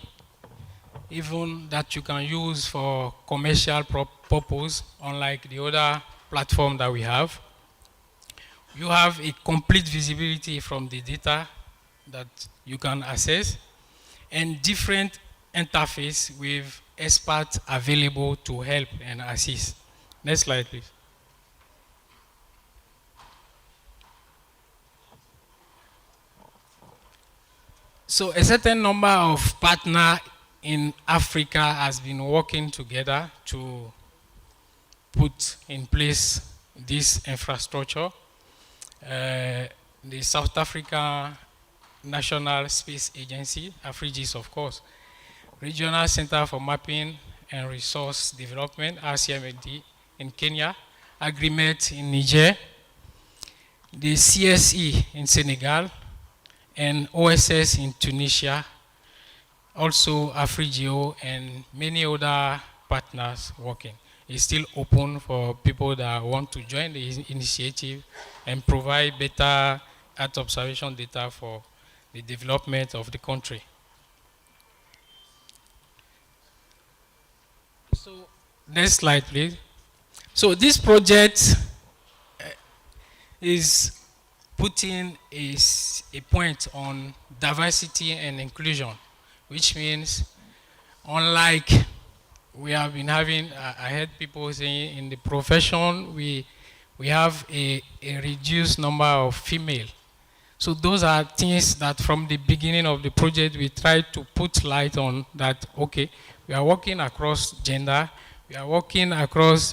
even that you can use for commercial purpose, unlike the other platform that we have. You have a complete visibility from the data that you can access, and different interface with experts available to help and assist. Next slide, please. So a certain number of partners in Africa has been working together to put in place this infrastructure. The South Africa National Space Agency, Afrigis of course, Regional Center for Mapping and Resource Development, RCMD in Kenya, Agreement in Niger, the CSE in Senegal, and OSS in Tunisia, also Afrigio and many other partners working. It's still open for people that want to join the initiative and provide better Earth observation data for the development of the country. So, next slide, please. So this project is putting a point on diversity and inclusion, which means unlike we have been having, I heard people saying in the profession, we have a reduced number of female. So those are things that from the beginning of the project, we try to put light on that, okay, we are working across gender, we are working across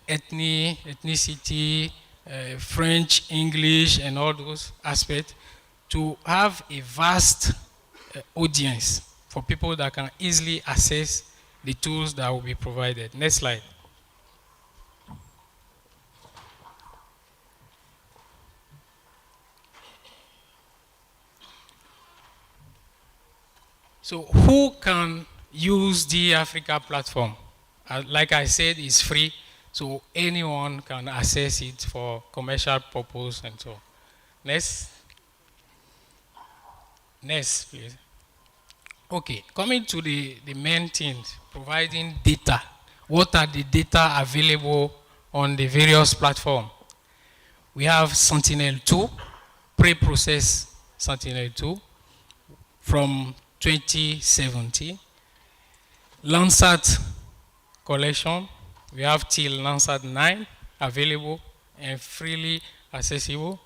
ethnicity, French, English, and all those aspects to have a vast audience for people that can easily access the tools that will be provided. Next slide. So who can use the Africa platform? Like I said, it's free, so anyone can access it for commercial purpose and so on. Next. Next, please. Okay, coming to the main things, providing data. What are the data available on the various platforms? We have Sentinel-2, pre-processed Sentinel-2 from 2017. Landsat collection, we have till Landsat 9 available and freely accessible.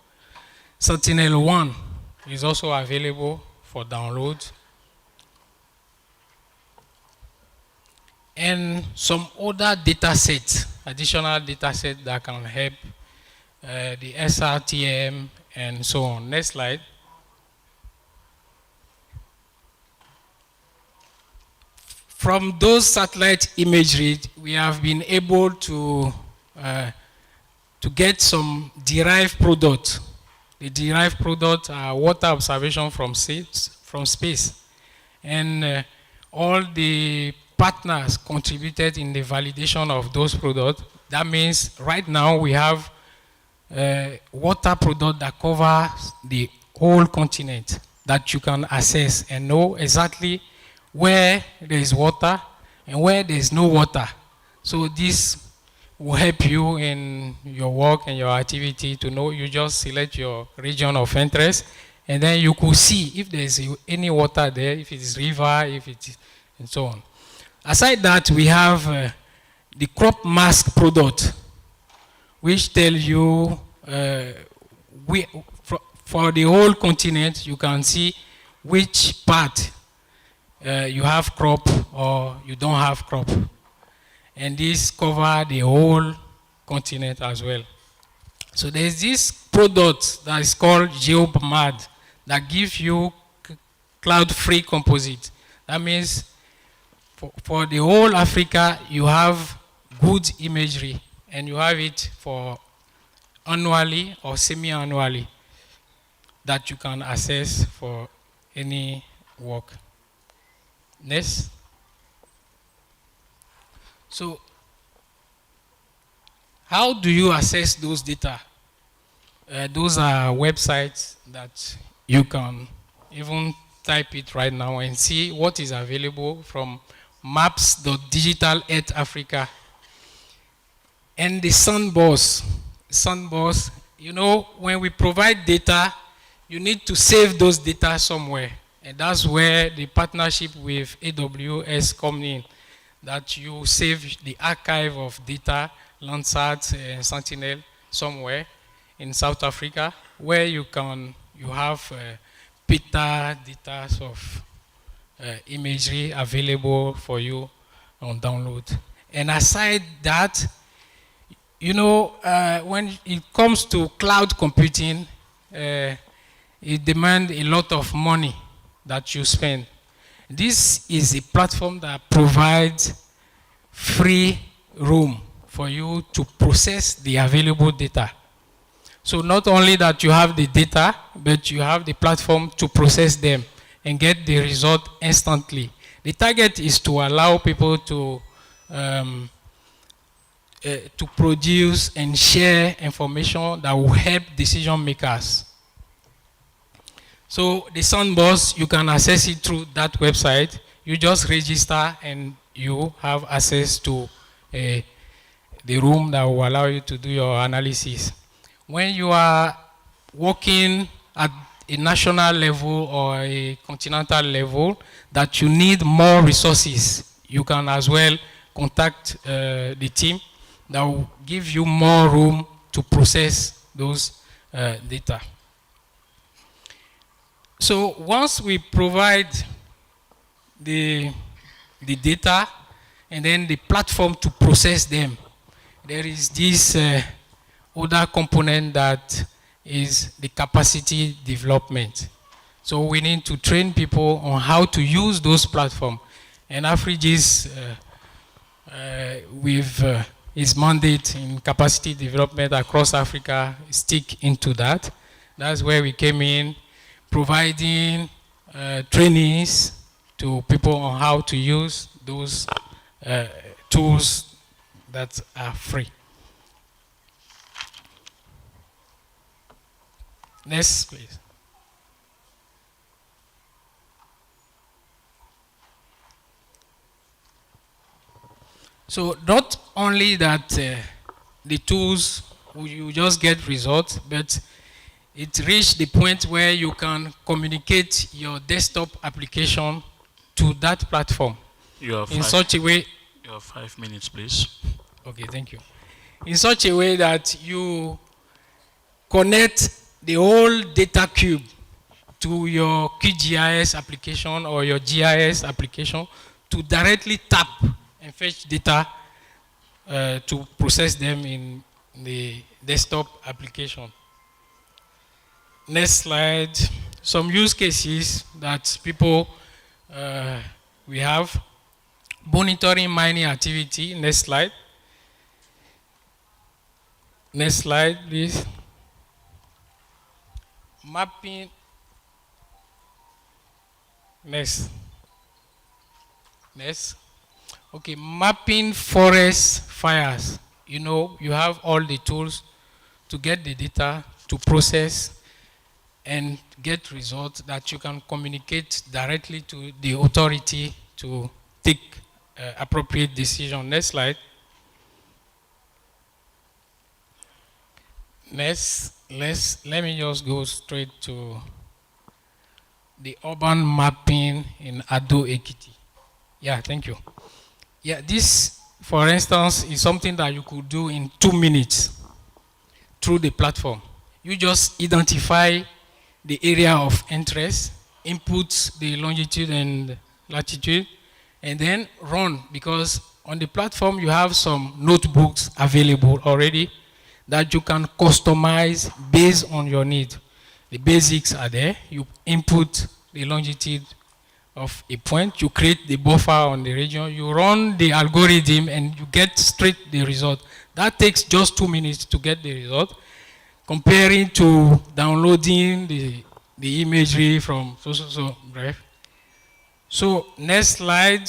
Sentinel-1 is also available for download. And some other data sets, additional data sets that can help the SRTM and so on. Next slide. From those satellite imagery, we have been able to get some derived products. The derived products are water observation from space. And all the partners contributed in the validation of those products. That means right now we have water product that covers the whole continent that you can access and know exactly where there is water and where there is no water. So this will help you in your work and your activity to know. You just select your region of interest and then you could see if there is any water there, if it is river, if it is, and so on. Aside that, we have the crop mask product, which tells you for the whole continent, you can see which part you have crop or you don't have crop. And this covers the whole continent as well. So there's this product that is called GeoMad that gives you cloud-free composite. That means for the whole Africa, you have good imagery, and you have it for annually or semi-annually that you can access for any work. Next. So, how do you access those data? Those are websites that you can even type it right now and see what is available from maps.digital Earth Africa. And the Sunboss, you know, when we provide data, you need to save those data somewhere. And that's where the partnership with AWS comes in, that you save the archive of data, Landsat and Sentinel, somewhere in South Africa, where you have data of imagery available for you on download. And aside that, you know, when it comes to cloud computing, it demands a lot of money that you spend. This is a platform that provides free room for you to process the available data. So not only that you have the data, but you have the platform to process them and get the result instantly. The target is to allow people to produce and share information that will help decision makers. So the Sunboss, you can access it through that website. You just register and you have access to the room that will allow you to do your analysis. When you are working at a national level or a continental level that you need more resources, you can as well contact the team that will give you more room to process those data. So once we provide the data and then the platform to process them, there is this other component that is the capacity development. So we need to train people on how to use those platforms. And Afrigis, with his mandate in capacity development across Africa, stick into that. That's where we came in, providing trainings to people on how to use those tools that are free. Next, please. So not only that the tools, you just get results, but it reached the point where you can communicate your desktop application to that platform in such a way. You have 5 minutes, please. Okay, thank you. In such a way that you connect the whole data cube to your QGIS application or your GIS application to directly tap and fetch data to process them in the desktop application. Next slide. Some use cases that people we have. Monitoring mining activity. Next slide. Next slide, please. Mapping. Next. Next. Okay, mapping forest fires. You know, you have all the tools to get the data, to process, and get results that you can communicate directly to the authority to take appropriate decision. Next slide. Next, let me just go straight to the urban mapping in Ado Ekiti. Yeah, thank you. Yeah, this, for instance, is something that you could do in 2 minutes through the platform. You just identify the area of interest, input the longitude and latitude, and then run, because on the platform you have some notebooks available already that you can customize based on your need. The basics are there. You input the longitude of a point, you create the buffer on the region, you run the algorithm, and you get straight the result. That takes just 2 minutes to get the result, comparing to downloading the imagery from so brief. So next slide.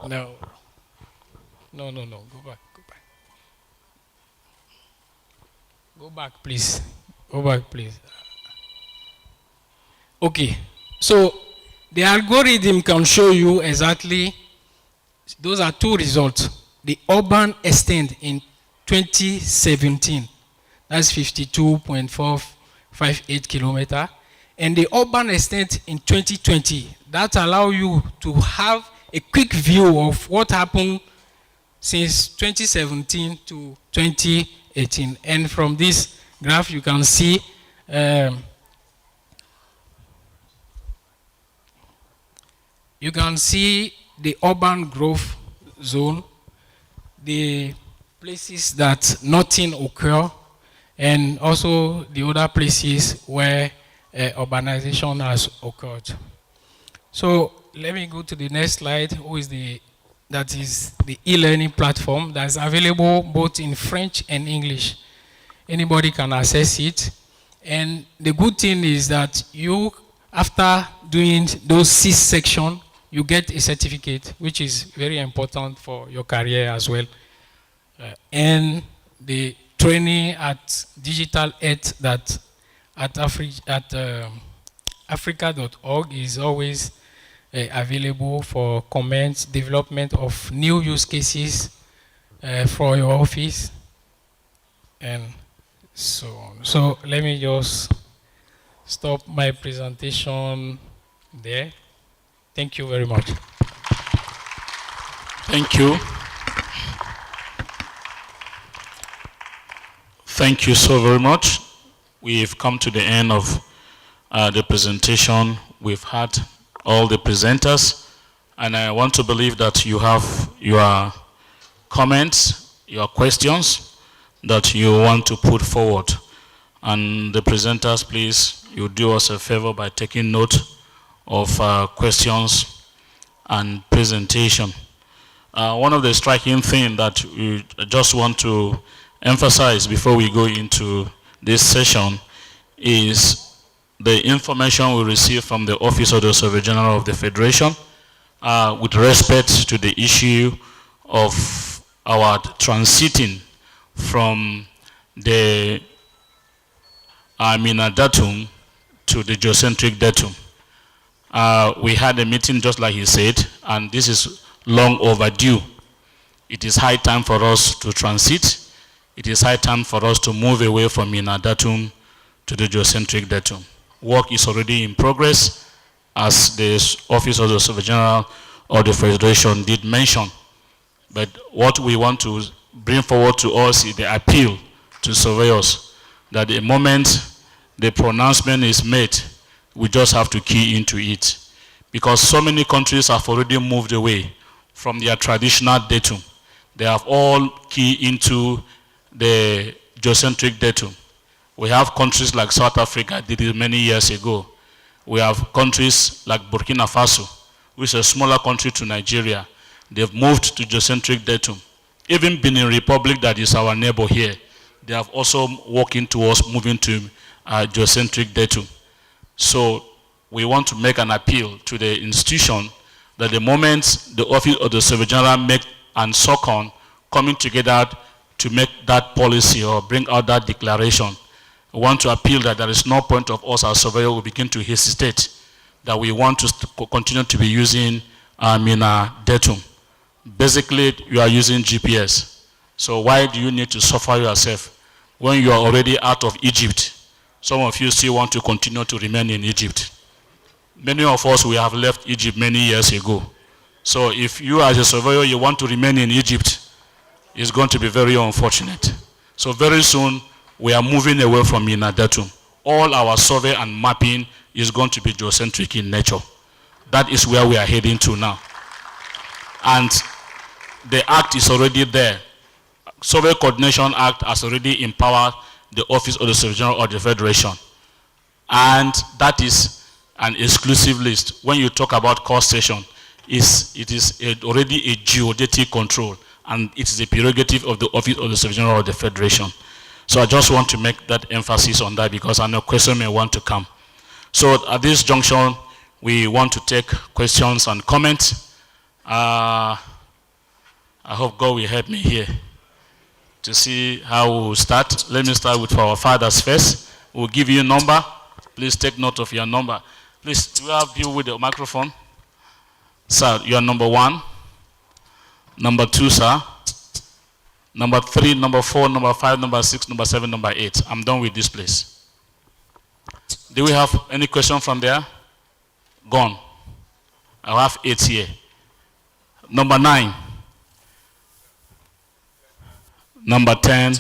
No, go back. Go back, please. Go back, please. Okay, so the algorithm can show you exactly, those are 2 results. The urban extent in 2017, that's 52.458 kilometers, and the urban extent in 2020, that allow you to have a quick view of what happened since 2017 to 2018. And from this graph, you can see the urban growth zone, the places that nothing occur, and also the other places where urbanization has occurred. So let me go to the next slide, that is the e-learning platform that's available both in French and English. Anybody can access it. And the good thing is that you, after doing those 6 sections, you get a certificate, which is very important for your career as well. And the training at Digital Ed that at africa.org is always available for comments, development of new use cases for your office, and so on. So let me just stop my presentation there. Thank you very much. Thank you. Thank you so very much. We've come to the end of the presentation. We've had all the presenters, and I want to believe that you have your comments, your questions that you want to put forward. And the presenters, please, you do us a favor by taking note of questions and presentation. One of the striking things that we just want to emphasize before we go into this session is the information we receive from the Office of the Surveyor General of the Federation with respect to the issue of our transiting from the Amina datum to the geocentric datum. We had a meeting just like he said, and this is long overdue. It is high time for us to transit. It is high time for us to move away from Amina datum to the geocentric datum. Work is already in progress, as the Office of the Surveyor General of the Federation did mention. But what we want to bring forward to us is the appeal to surveyors that the moment the pronouncement is made, we just have to key into it. Because so many countries have already moved away from their traditional datum. They have all keyed into the geocentric datum. We have countries like South Africa did it many years ago. We have countries like Burkina Faso, which is a smaller country to Nigeria. They've moved to geocentric datum. Even Benin Republic, that is our neighbor here, they have also working towards moving to geocentric datum. So we want to make an appeal to the institution that the moment the Office of the Surveyor General make and SOCON coming together to make that policy or bring out that declaration, we want to appeal that there is no point of us as surveyor will begin to hesitate that we want to continue to be using Mina datum. Basically, you are using GPS. So why do you need to suffer yourself when you are already out of Egypt? Some of you still want to continue to remain in Egypt. Many of us, we have left Egypt many years ago. So if you as a surveyor, you want to remain in Egypt, it's going to be very unfortunate. So very soon, we are moving away from Mina datum. All our survey and mapping is going to be geocentric in nature. That is where we are heading to now. And the act is already there. Survey Coordination Act has already empowered the Office of the Surveyor General of the Federation. And that is an exclusive list. When you talk about core station, it is already a geodetic control, and it is a prerogative of the Office of the Surveyor General of the Federation. So I just want to make that emphasis on that because I know question may want to come. So at this junction, we want to take questions and comments. I hope God will help me here to see how we'll start. Let me start with our fathers first. We'll give you a number. Please take note of your number. Please, do you have you with the microphone? Sir, you are number 1. Number 2, sir. Number 3, number 4, number 5, number 6, number 7, number 8. I'm done with this place. Do we have any question from there? Gone. I have 8 here. Number 9. Number 10.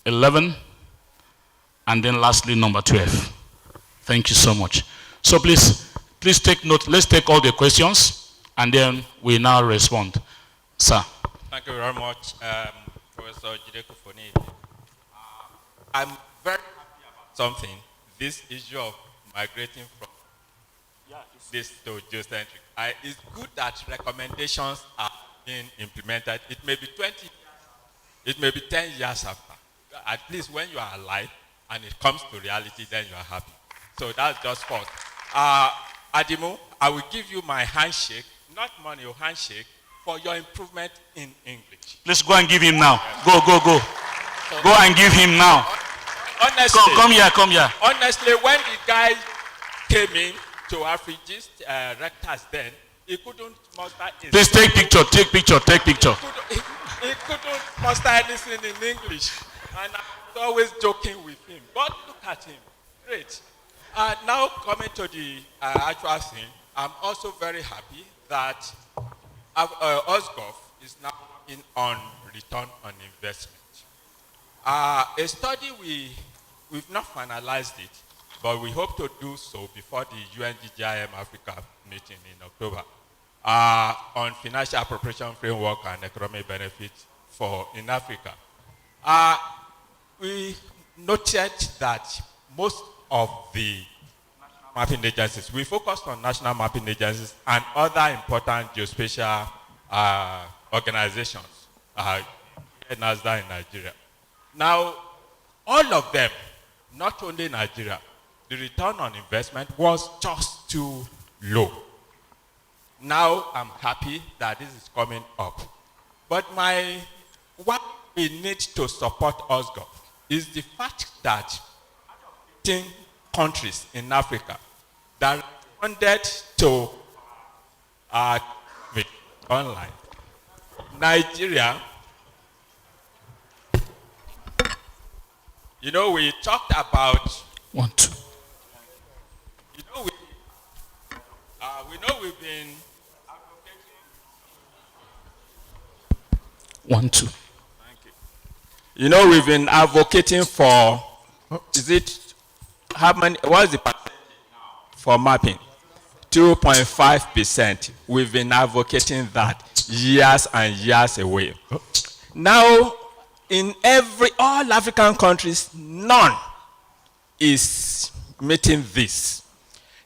11. And then lastly, number 12. Thank you so much. So please take note. Let's take all the questions, and then we now respond. Sir. Thank you very much, Professor Jideko Foni. I'm very happy about something, this issue of migrating from this to geocentric. It's good that recommendations are being implemented. It may be 20 years, it may be 10 years after. At least when you are alive and it comes to reality, then you are happy. So that's just first. Adimu, I will give you my handshake, not money, or handshake, for your improvement in English. Let's go and give him now. Go. So, go and give him now. Honestly, come here. Honestly, when the guy came in to Afrigist rectors then, he couldn't muster his... Please take picture. He couldn't muster anything in English. And I was always joking with him. But look at him. Great. Now coming to the actual thing, I'm also very happy that OSGov is now in on return on investment. A study, we've not finalized it, but we hope to do so before the UNGGIM Africa meeting in October on financial appropriation framework and economic benefits in Africa. We noted that most of the mapping agencies, we focused on national mapping agencies and other important geospatial organizations, NASDA in Nigeria. Now, all of them, not only Nigeria, the return on investment was just too low. Now I'm happy that this is coming up. But what we need to support OSGov is the fact that 10 countries in Africa that responded to online. Nigeria, you know, we talked about 1, 2. You know, we know we've been advocating. 1, 2. Thank you. You know, we've been advocating for, is it, how many, what is the percentage now for mapping? 2.5%. We've been advocating that years and years away. Now, in all African countries, none is meeting this.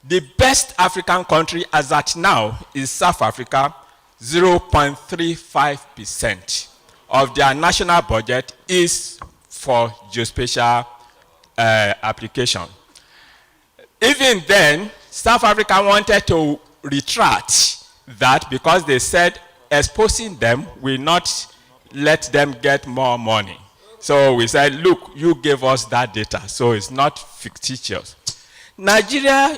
The best African country as at now is South Africa. 0.35% of their national budget is for geospatial application. Even then, South Africa wanted to retract that because they said exposing them will not let them get more money. So we said, look, you gave us that data, so it's not fictitious. Nigeria,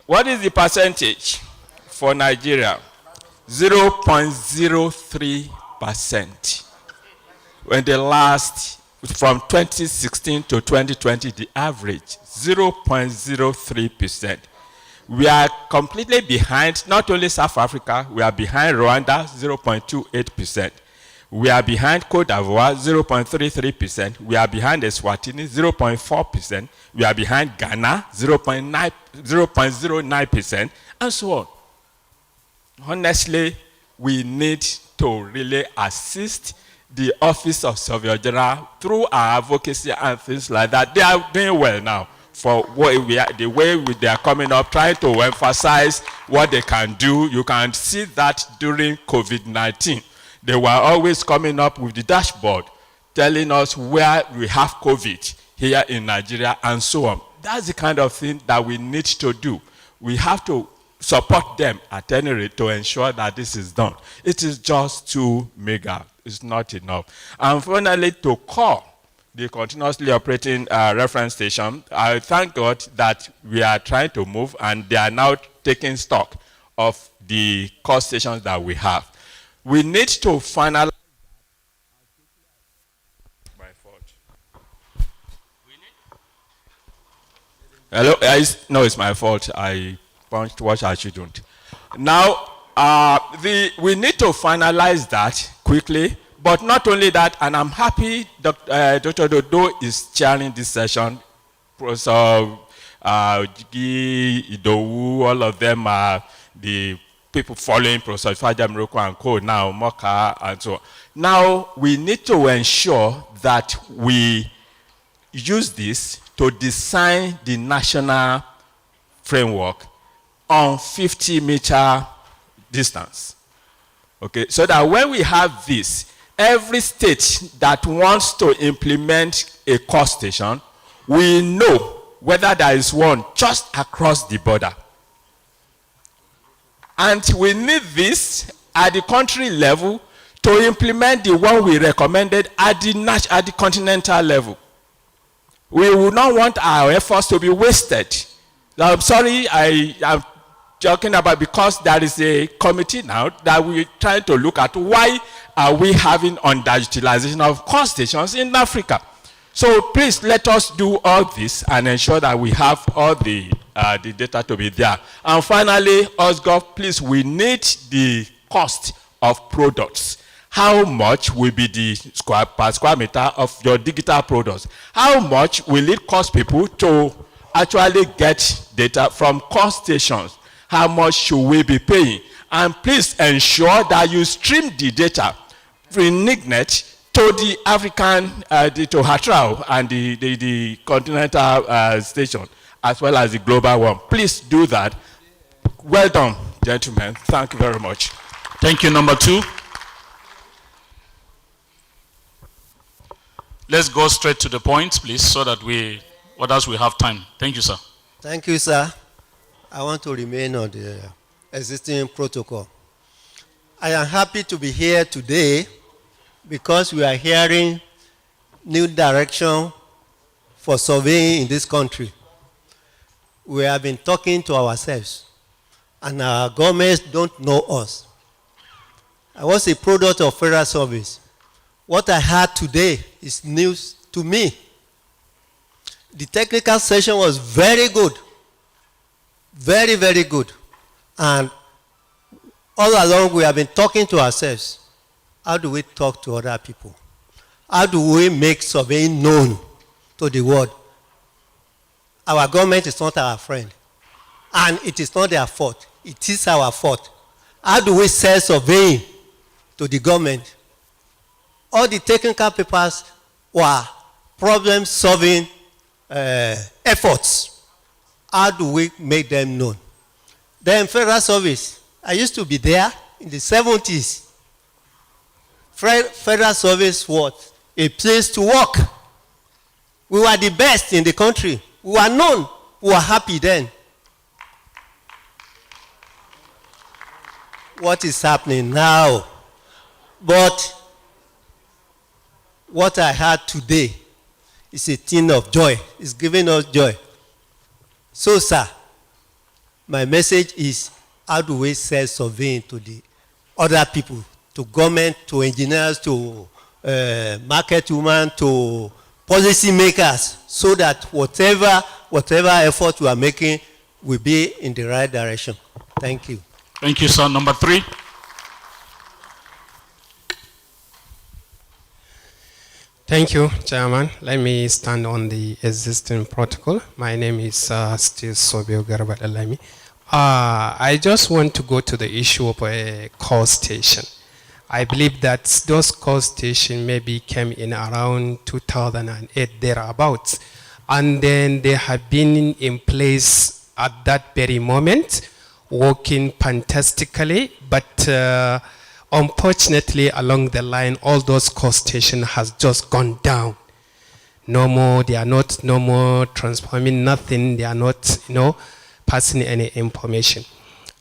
what is the percentage for Nigeria? 0.03%. When the last, from 2016 to 2020, the average, 0.03%. We are completely behind, not only South Africa, we are behind Rwanda, 0.28%. We are behind Cote d'Ivoire, 0.33%. We are behind Eswatini, 0.4%. We are behind Ghana, 0.09%, and so on. Honestly, we need to really assist the Office of Surveyor General through our advocacy and things like that. They are doing well now for the way they are coming up, trying to emphasize what they can do. You can see that during COVID-19. They were always coming up with the dashboard, telling us where we have COVID here in Nigeria and so on. That's the kind of thing that we need to do. We have to support them at any rate to ensure that this is done. It is just too meager. It's not enough. And finally, to call the continuously operating reference station, I thank God that we are trying to move and they are now taking stock of the call stations that we have. We need to finalize. My fault. Hello? No, it's my fault. I punched what I shouldn't. Now, we need to finalize that quickly. But not only that, and I'm happy Dr. Dodo is chairing this session. Professor Jigi, Idowu, all of them are the people following Professor Ifajamroko and Co. now, Moka and so on. Now, we need to ensure that we use this to design the national framework on 50-meter distance. Okay, so that when we have this, every state that wants to implement a call station, we know whether there is one just across the border. And we need this at the country level to implement the one we recommended at the continental level. We would not want our efforts to be wasted. I'm sorry, I'm talking about because there is a committee now that we're trying to look at why are we having underutilization of call stations in Africa. So please let us do all this and ensure that we have all the data to be there. And finally, OSGov, please, we need the cost of products. How much will be the per square meter of your digital products? How much will it cost people to actually get data from call stations? How much should we be paying? And please ensure that you stream the data reneged to the African, to Hatrao and the continental station, as well as the global one. Please do that. Well done, gentlemen. Thank you very much. Thank you. Number 2. Let's go straight to the point, please, so that others will have time. Thank you, sir. Thank you, sir. I want to remain on the existing protocol. I am happy to be here today because we are hearing new direction for surveying in this country. We have been talking to ourselves, and our governments don't know us. I was a product of federal service. What I heard today is news to me. The technical session was very good. Very, very good. And all along we have been talking to ourselves. How do we talk to other people? How do we make surveying known to the world? Our government is not our friend. And it is not their fault. It is our fault. How do we sell surveying to the government? All the technical papers were problem-solving efforts. How do we make them known? Then federal service. I used to be there in the 70s. Federal service was a place to work. We were the best in the country. We were known. We were happy then. What is happening now? But what I heard today is a thing of joy. It's giving us joy. So, sir, my message is, how do we sell surveying to the other people, to government, to engineers, to market women, to policy makers, so that whatever effort we are making will be in the right direction. Thank you. Thank you, sir. Number 3. Thank you, Chairman. Let me stand on the existing protocol. My name is still Sobio Garba-Alami. I just want to go to the issue of a call station. I believe that those call stations maybe came in around 2008, thereabouts. And then they have been in place at that very moment, working fantastically, but unfortunately, along the line, all those call stations has just gone down. No more, they are not, no more transforming nothing. They are not, passing any information.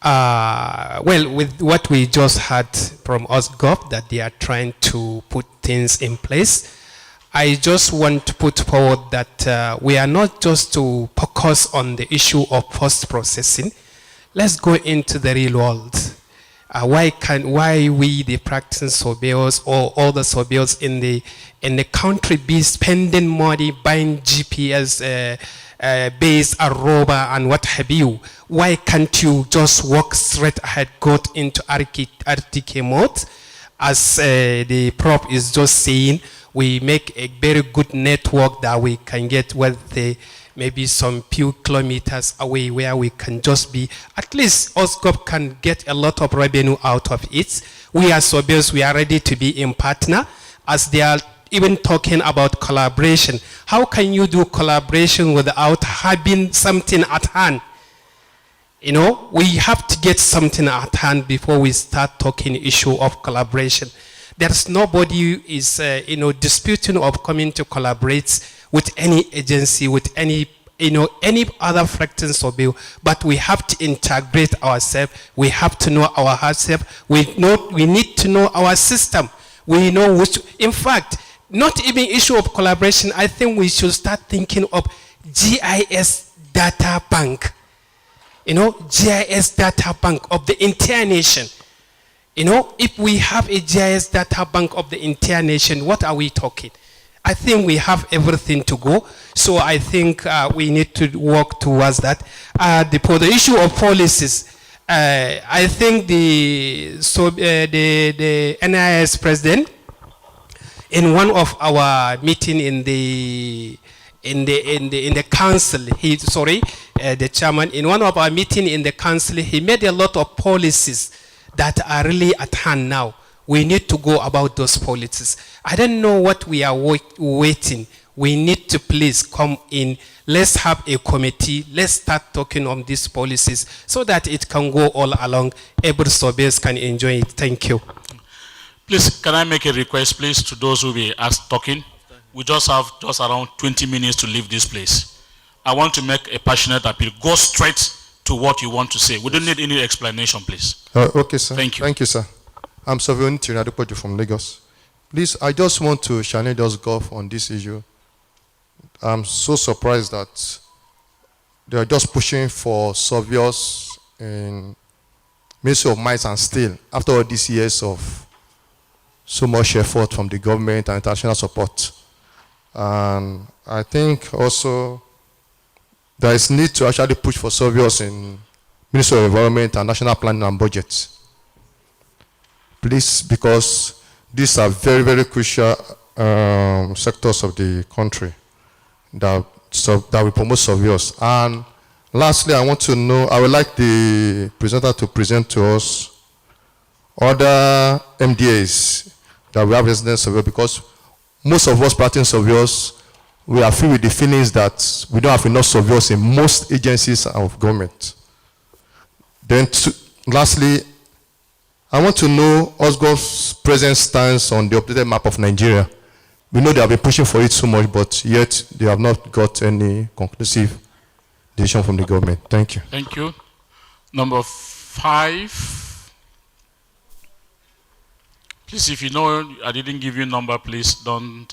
Well, with what we just heard from OSGov, that they are trying to put things in place, I just want to put forward that we are not just to focus on the issue of post-processing. Let's go into the real world. Why we, the practicing surveyors or all the surveyors in the country, be spending money buying GPS based Aruba and what have you? Why can't you just walk straight ahead, go into RTK mode, as the prop is just saying? We make a very good network that we can get maybe some few kilometers away, where we can just be, at least OSCOP can get a lot of revenue out of it. We as surveyors, we are ready to be in partner, as they are even talking about collaboration. How can you do collaboration without having something at hand? We have to get something at hand before we start talking issue of collaboration. There's nobody is, disputing of coming to collaborate with any agency, with any other practicing survey, but we have to integrate ourselves. We have to know ourselves. We need to know our system. We know which, in fact, not even issue of collaboration. I think we should start thinking of GIS data bank. GIS data bank of the entire nation. If we have a GIS data bank of the entire nation, what are we talking? I think we have everything to go. So I think we need to work towards that. For the issue of policies, I think the NIS president, in one of our meeting in the council, the chairman, in one of our meeting in the council, he made a lot of policies that are really at hand now. we need to go about those policies. I don't know what we are waiting. We need to please come in. Let's have a committee. Let's start talking on these policies so that it can go all along. Every surveyors can enjoy it. Thank you. Please, can I make a request, please, to those who will be asked talking? We just have just around 20 minutes to leave this place. I want to make a passionate appeal. Go straight to what you want to say. We don't need any explanation, please. Okay, sir. Thank you. Thank you, sir. I'm Savioni Tiradepoju from Lagos. Please, I just want to challenge us golf on this issue. I'm so surprised that they are just pushing for surveyors in Ministry of Mines and Steel after all these years of so much effort from the government and international support. And I think also there is need to actually push for surveyors in Ministry of Environment and National Planning and Budget. Please, because these are very, very crucial sectors of the country that will promote surveyors. And lastly, I want to know, I would like the presenter to present to us other MDAs that we have resident surveyors, because most of us practicing surveyors, we are filled with the feelings that we don't have enough surveyors in most agencies of government. Then lastly, I want to know OSGOV's present stance on the updated map of Nigeria. We know they have been pushing for it so much, but yet they have not got any conclusive decision from the government. Thank you. Thank you. Number 5. Please, if you know I didn't give you a number, please don't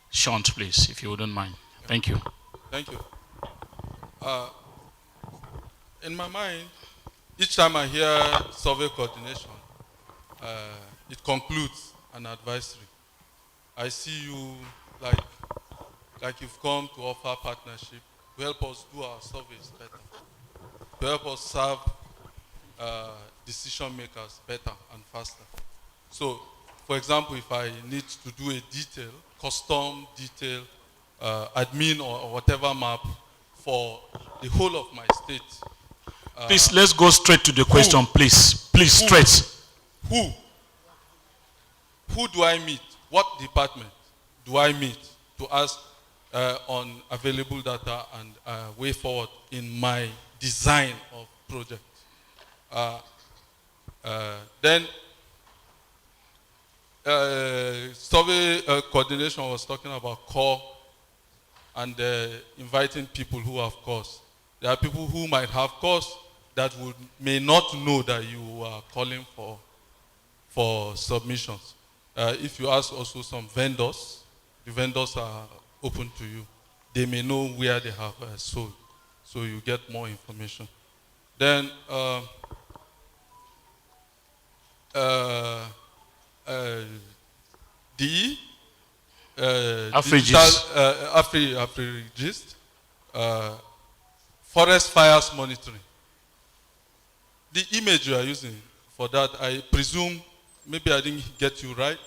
shunt, please, if you wouldn't mind. Thank you. Thank you. In my mind, each time I hear survey coordination, it concludes an advisory. I see you like you've come to offer partnership to help us do our surveys better, to help us serve decision makers better and faster. So, for example, if I need to do a detail, custom detail, admin or whatever map for the whole of my state. Please, let's go straight to the question, please. Please, straight. Who do I meet? What department do I meet to ask on available data and way forward in my design of project? Then survey coordination was talking about core and inviting people who have cause. There are people who might have cause that may not know that you are calling for submissions. If you ask also some vendors, the vendors are open to you. They may know where they have sold, so you get more information. Then Afri-Gist, forest fires monitoring. The image you are using for that, I presume, maybe I didn't get you right.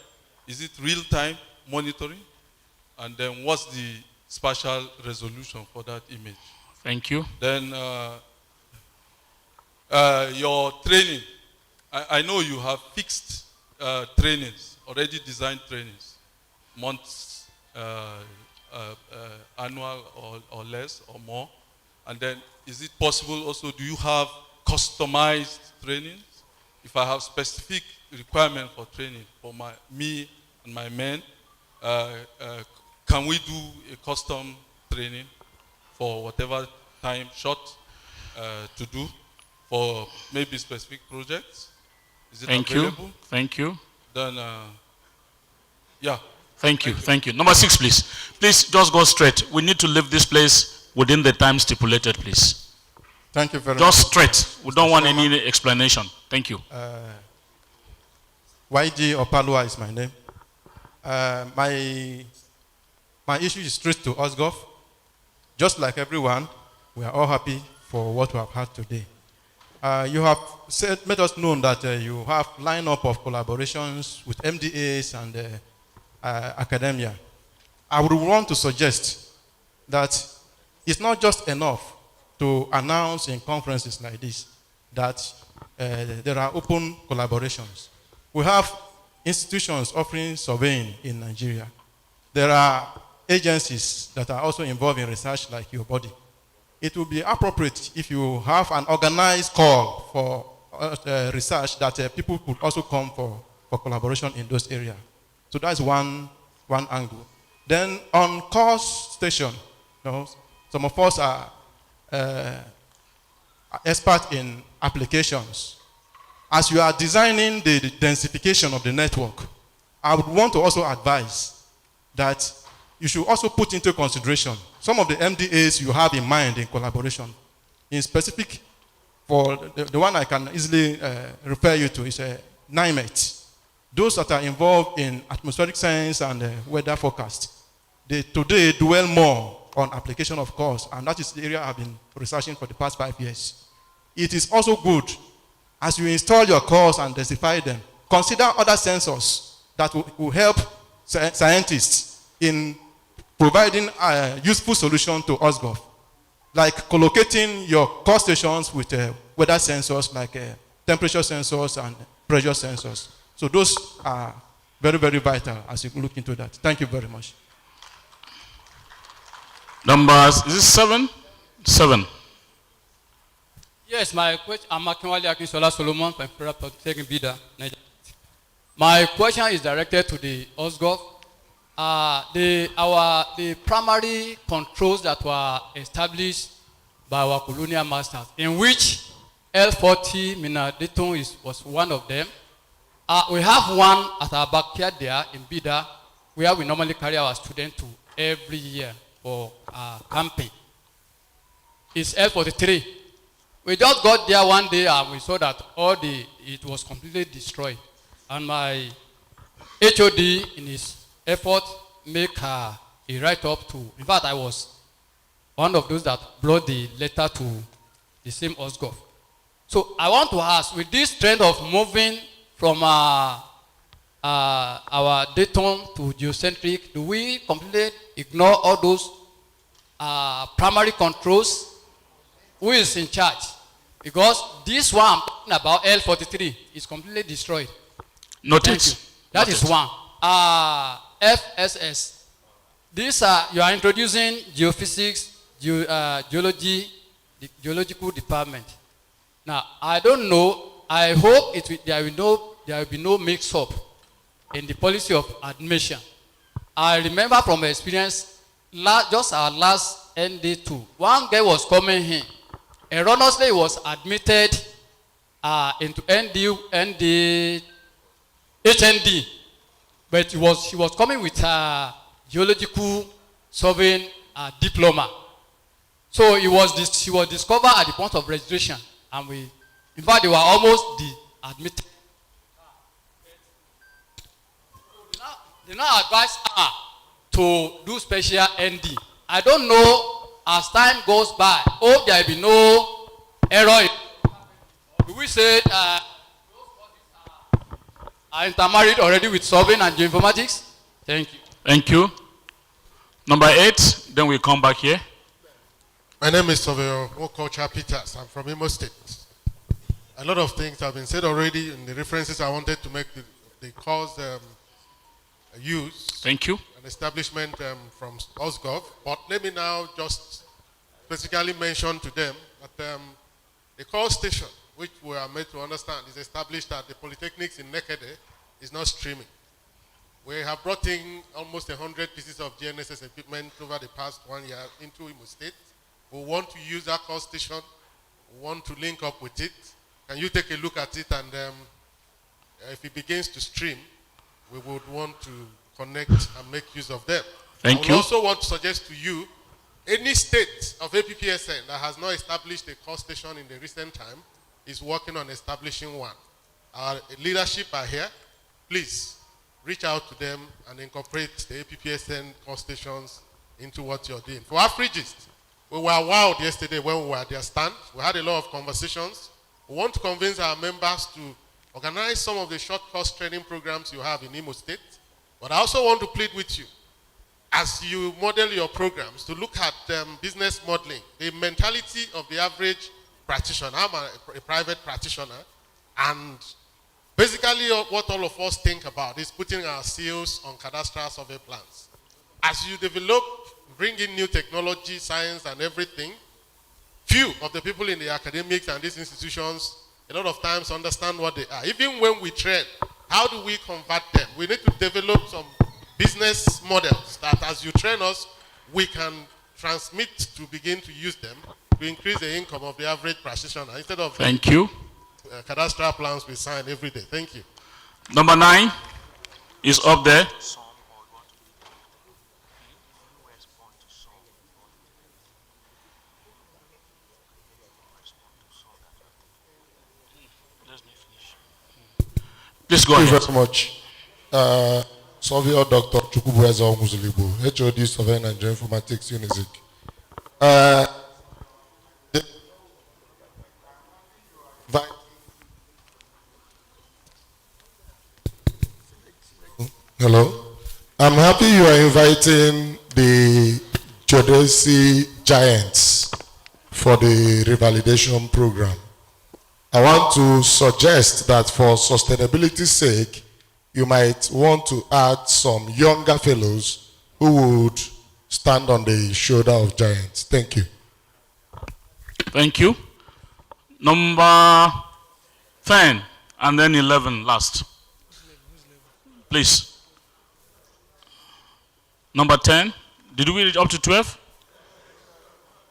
Is it real-time monitoring? And then what's the spatial resolution for that image? Thank you. Then your training. I know you have fixed trainings, already designed trainings, months, annual or less or more. And then is it possible also, do you have customized trainings? If I have specific requirement for training for me and my men, can we do a custom training for whatever time short to do for maybe specific projects? Is it available? Thank you. Then, yeah. Thank you. Number 6, please. Please just go straight. We need to leave this place within the time stipulated, please. Thank you very much. Just straight. We don't want any explanation. Thank you. YG Opalua is my name. My issue is straight to OSGOV. Just like everyone, we are all happy for what we have had today. You have made us know that you have lineup of collaborations with MDAs and academia. I would want to suggest that it's not just enough to announce in conferences like this that there are open collaborations. we have institutions offering surveying in Nigeria. There are agencies that are also involved in research like your body. It will be appropriate if you have an organized call for research that people could also come for collaboration in those areas. So that's one angle. Then on course station, some of us are experts in applications. As you are designing the densification of the network, I would want to also advise that you should also put into consideration some of the MDAs you have in mind in collaboration. In specific, for the one I can easily refer you to is NIMET. Those that are involved in atmospheric science and weather forecast, they today dwell more on application of course, and that is the area I've been researching for the past 5 years. It is also good, as you install your cores and densify them, consider other sensors that will help scientists in providing a useful solution to OSGOV, like collocating your core stations with weather sensors like temperature sensors and pressure sensors. So those are very, very vital as you look into that. Thank you very much. Numbers, is it 7? 7. Yes, my question, I'm Akinwale Akinsola Solomon from Federal Polytechnic Bida, Nigeria. My question is directed to the OSGOV. The primary controls that were established by our colonial masters, in which L40 Minadeton was one of them. We have one at our backyard there in Bida, where we normally carry our students to every year for camping. It's L43. We just got there one day and we saw that it was completely destroyed. And my HOD, in his effort, make a write-up to, in fact, I was one of those that brought the letter to the same OSGOV. So I want to ask, with this trend of moving from our Dayton to geocentric, do we completely ignore all those primary controls? Who is in charge? Because this one I'm talking about, L43, is completely destroyed. Noted. That is one. FSS. These you are introducing geophysics, geology, the geological department. Now, I don't know. I hope there will be no mix-up in the policy of admission. I remember from experience, just our last ND2, one guy was coming in. Erroneously, he was admitted into HND, but he was coming with a geological surveying diploma. So he was discovered at the point of registration, and in fact, they were almost admitted. They now advise to do special ND. I don't know, as time goes by, hope there will be no error. We said are intermarried already with surveying and geoinformatics. Thank you. Thank you. Number 8, then we come back here. My name is Surveyor Okocha Peters. I'm from Imo State. A lot of things have been said already in the references I wanted to make the cause use. Thank you. An establishment from OSGOV. But let me now just specifically mention to them that the call station, which we are made to understand, is established at the Polytechnics in Nekede, is not streaming. We have brought in almost 100 pieces of GNSS equipment over the past 1 year into Imo State. We want to use that call station. We want to link up with it. Can you take a look at it, and if it begins to stream, we would want to connect and make use of them. Thank you. I also want to suggest to you, any state of APPSN that has not established a call station in the recent time is working on establishing one. Our leadership are here. Please reach out to them and incorporate the APPSN call stations into what you're doing. For Afrigist, we were wowed yesterday when we were at their stand. We had a lot of conversations. We want to convince our members to organize some of the short course training programs you have in Imo State. But I also want to plead with you, as you model your programs, to look at business modeling, the mentality of the average practitioner. I'm a private practitioner, and Basically, what all of us think about is putting our seals on cadastral survey plans. As you develop, bring in new technology, science, and everything, few of the people in the academics and these institutions a lot of times understand what they are. Even when we train, how do we convert them? We need to develop some business models that as you train us, we can transmit to begin to use them to increase the income of the average practitioner instead of Thank you. Cadastral plans we sign every day. Thank you. Number 9 is up there. Please go ahead. Thank you very much. Surveyor Dr. Chukwubueze Omuzulibu, HOD Surveying and Geoinformatics, UNIZIC. Hello. I'm happy you are inviting the geodesy giants for the revalidation program. I want to suggest that for sustainability's sake, you might want to add some younger fellows who would stand on the shoulder of giants. Thank you. Thank you. Number 10 and then 11 last. Please. Number 10. Did we reach up to 12?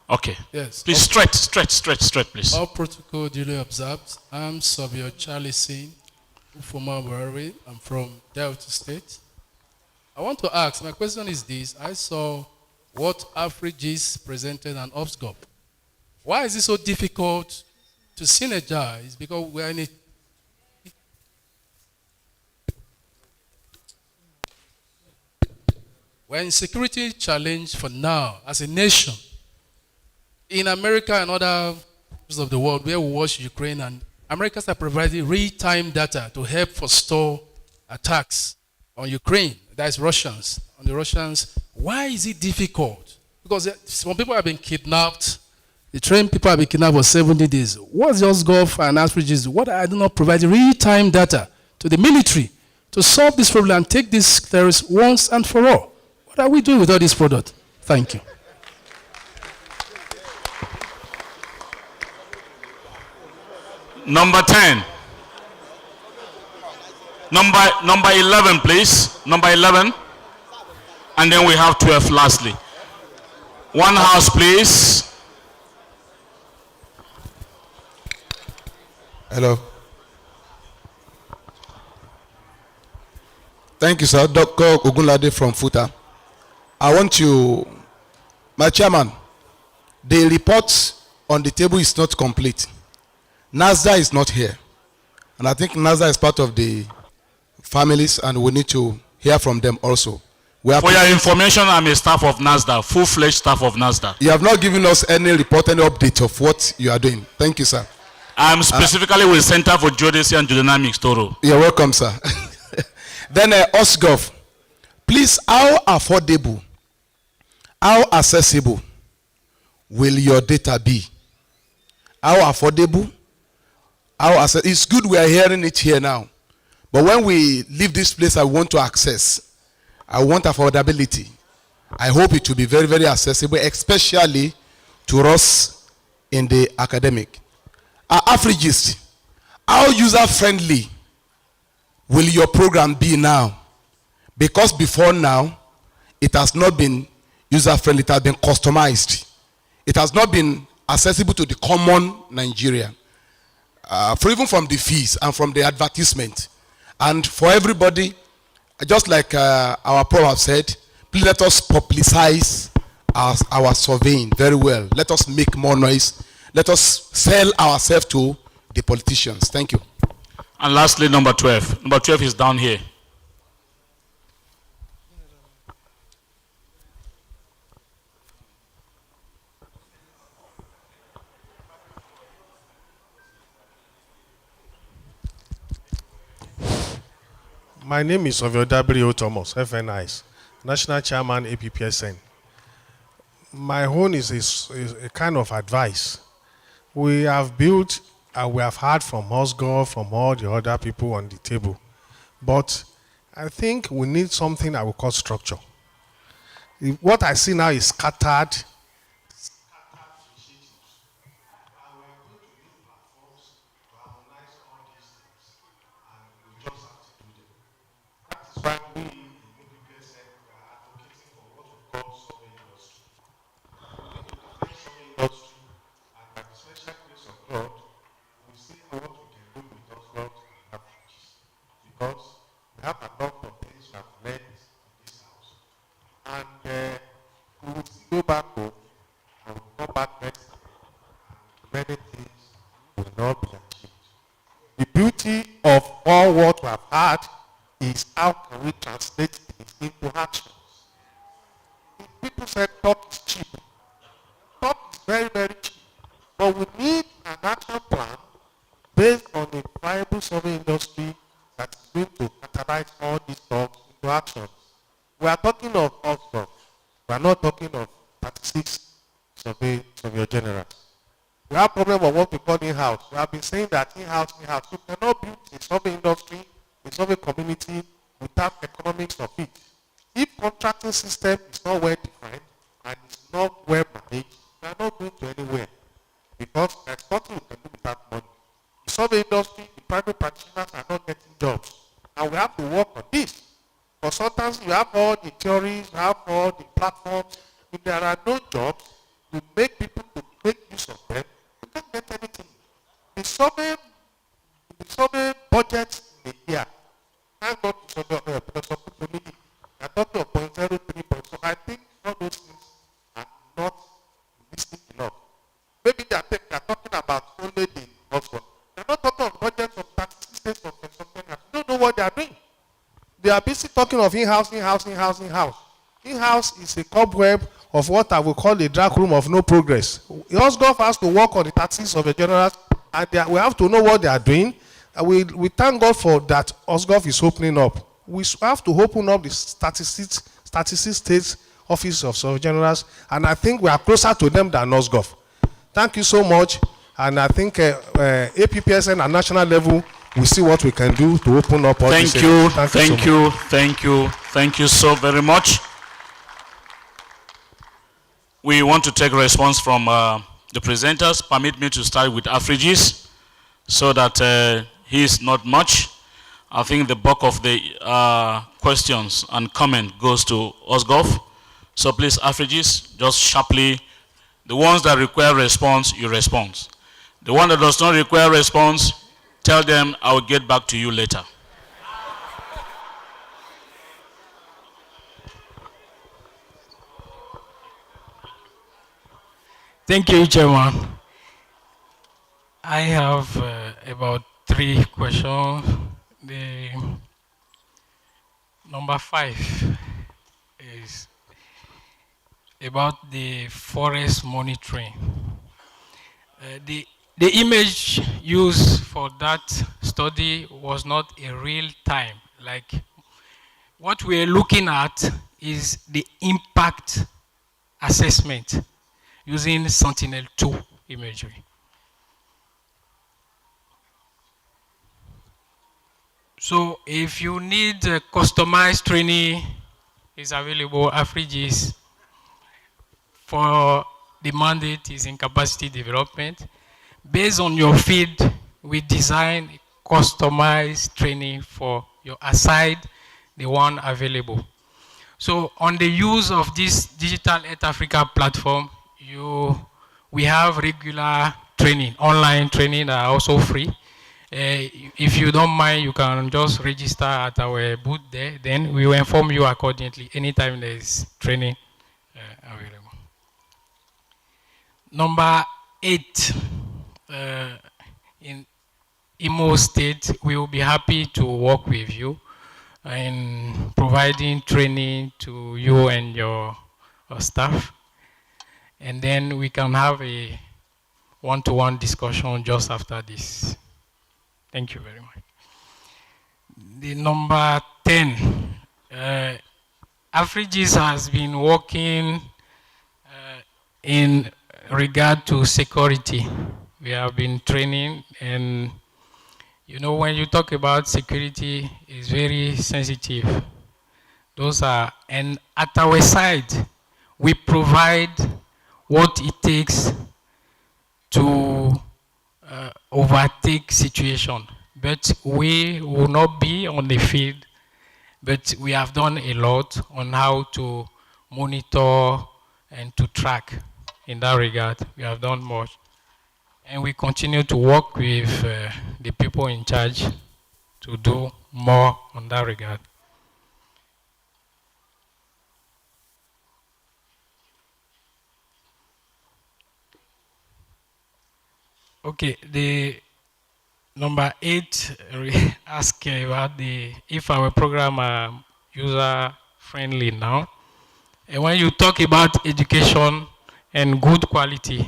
Okay. Yes. Please stretch, please. All protocol duly observed. I'm Surveyor Charlie Singh, former Buhari. I'm from Delta State. I want to ask, my question is this. I saw what AfriGIS presented on OPSGOP. Why is it so difficult to synergize? Because we are in a we're in security challenge for now as a nation. In America and other parts of the world where we watch Ukraine, and Americans are providing real-time data to help forestall attacks on Ukraine, that is Russians, on the Russians. Why is it difficult? Because some people have been kidnapped. The trained people have been kidnapped for 70 days. What's just Gulf and Africa? What I do not provide real-time data to the military to solve this problem and take these terrorists once and for all. What are we doing with all this product? Thank you. Number 10. Number 11, please. Number 11. And then we have 12 lastly. One house, please. Hello. Thank you, sir. Dr. Ogunlade from Futa. I want you, my chairman, the report on the table is not complete. NASDA is not here. And I think NASDA is part of the families, and we need to hear from them also. For your information, I'm a staff of NASDA, full-fledged staff of NASDA. You have not given us any report, any update of what you are doing. Thank you, sir. I'm specifically with Center for Geodesy and Geodynamics, Toro. You're welcome, sir. Then OSGov, please, how affordable, how accessible will your data be? How affordable? It's good we are hearing it here now. But when we leave this place, I want to access. I want affordability. I hope it will be very, very accessible, especially to us in the academic. AfriGIS, how user-friendly will your program be now? Because before now, it has not been user-friendly, it has been customized. It has not been accessible to the common Nigerian. For even from the fees and from the advertisement. And for everybody, just like our proverb said, please let us publicize our surveying very well. Let us make more noise. Let us sell ourselves to the politicians. Thank you. And lastly, number 12. Number 12 is down here. My name is Ovio W. Thomas, FNIs, National Chairman, APPSN. My own is a kind of advice. We have built we have heard from Osgov, from all the other people on the table. But I think we need something I will call structure. What I see now is scattered. That's why we in UPPSN are advocating for what we call survey industry. Survey industry, and by the special grace of God, we see what we can do with us God and averages. Because we have a lot of things we have learned in this house. And we will go back home and we'll come back next year and many things will not be achieved. The beauty of all what we have had is how can we translate things into actions. If people say talk is cheap, talk is very, very cheap. But we need an action plan based on a viable survey industry that is going to catalyze all these talks into actions. We are talking of Oxford. We are not talking of 36 survey generals. We have problem of what we call in-house. We have been saying that in-house. You cannot build a survey industry, a survey community without economics of it. If contracting system is not well defined and is not well managed, we are not going to anywhere. Because there's nothing we can do without money. The survey industry, the private practitioners are not getting jobs. And we have to work on this. Consultants, you have all the theories, you have all the platforms. If there are no jobs, you make people to make use of them, you can't get anything. The survey budget in a year, thank God to survey, Professor Kukunidi, they are talking of 0.03 So I think all those things are not realistic enough. Maybe they are talking about only the Oxford. They are not talking of budgets of 36 states of something. They don't know what they are doing. They are busy talking of in-house, in-house, in-house, in-house. In-house is a cobweb of what I will call a dark room of no progress. Osgov has to work on the tactics of the generals, and we have to know what they are doing. We thank God for that Osgov is opening up. We have to open up the statistics states office of Surgeon Generals, and I think we are closer to them than Osgov. Thank you so much, and I think APPSN at national level, we see what we can do to open up all Thank this. you, thank you so very much. We want to take response from the presenters. Permit me to start with Afrigis, so that he is not much. I think the bulk of the questions and comment goes to Osgov. So please, Afrigis, just sharply, the ones that require response, you respond. The one that does not require response, tell them I will get back to you later. Thank you, Chairman. I have about 3 questions. The number 5 is about the forest monitoring. The image used for that study was not a real time. Like, what we're looking at is the impact assessment using Sentinel-2 imagery. So if you need customized training, is available. Afrigis for the mandate is in capacity development. Based on your field, we design customized training for your aside the one available. So on the use of this Digital Earth Africa platform, we have regular training, online training that are also free. If you don't mind, you can just register at our booth there. Then we will inform you accordingly anytime there is training available. Number 8, in Imo State, we will be happy to work with you in providing training to you and your staff. And then we can have a one-to-one discussion just after this. Thank you very much. The number 10, Afrigis has been working in regard to security We have been training, and you know, when you talk about security, it's very sensitive. Those are, and at our side, we provide what it takes to overtake situation. But we will not be on the field, but we have done a lot on how to monitor and to track in that regard. We have done much. And we continue to work with the people in charge to do more on that regard. Okay, the number 8 ask about if our program are user friendly now. And when you talk about education and good quality,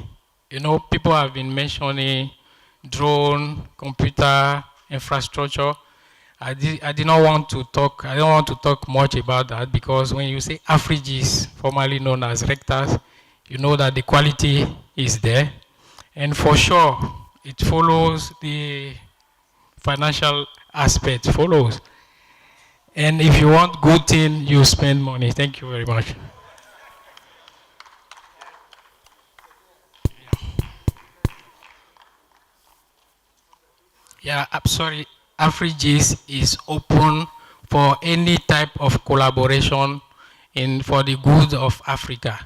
you know, people have been mentioning drone, computer, infrastructure. I did not want to talk, I don't want to talk much about that, because when you say AfriGis, formerly known as rectors, you know that the quality is there. And for sure, it follows the financial aspect follows. And if you want good thing, you spend money. Thank you very much. Yeah, I'm sorry. AfriGis is open for any type of collaboration for the good of Africa.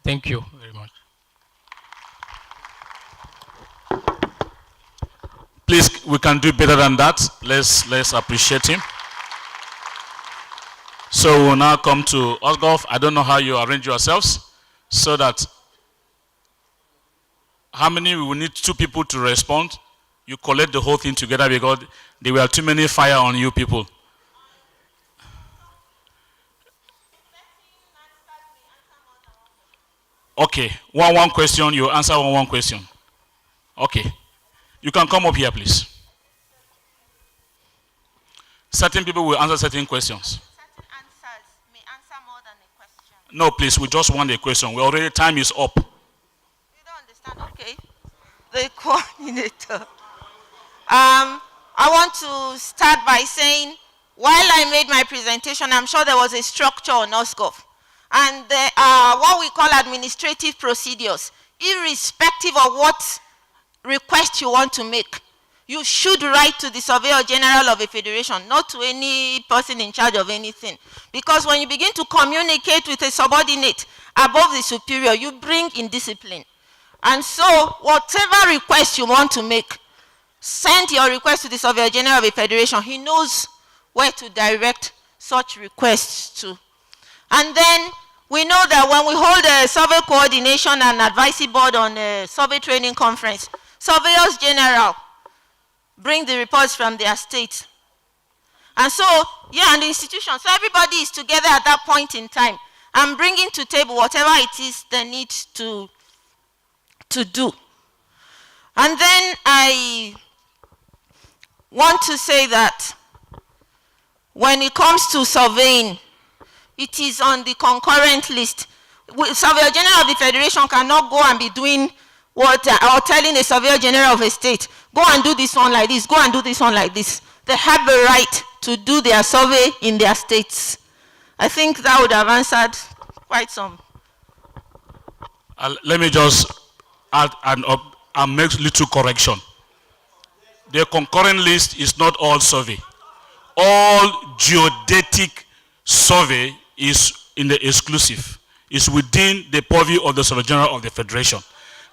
Thank you very much. Please, we can do better than that. Let's appreciate him. So we'll now come to Osgoff. I don't know how you arrange yourselves so that how many we will need 2 people to respond. You collect the whole thing together because there were too many fire on you people. Okay, one question, you answer one question. Okay. You can come up here, please. Certain people will answer certain questions. Certain answers may answer more than a question. No, please, we just want a question. We already, time is up. You don't understand? Okay. The coordinator. I want to start by saying, while I made my presentation, I'm sure there was a structure on OSGov. And there are what we call administrative procedures. Irrespective of what request you want to make, you should write to the Surveyor General of a federation, not to any person in charge of anything. Because when you begin to communicate with a subordinate above the superior, you bring indiscipline. And so, whatever request you want to make, send your request to the Surveyor General of a federation. He knows where to direct such requests to. And then, we know that when we hold a survey coordination and advisory board on a survey training conference, Surveyors General bring the reports from their state. And so, yeah, and the institution. So everybody is together at that point in time and bringing to table whatever it is they need to do. And then I want to say that when it comes to surveying, it is on the concurrent list. Surveyor General of the Federation cannot go and be doing what, or telling a Surveyor General of a state, go and do this one like this, go and do this one like this. They have the right to do their survey in their states. I think that would have answered quite some. Let me just add and make little correction. The concurrent list is not all survey. All geodetic survey is in the exclusive. It's within the purview of the Surveyor General of the Federation.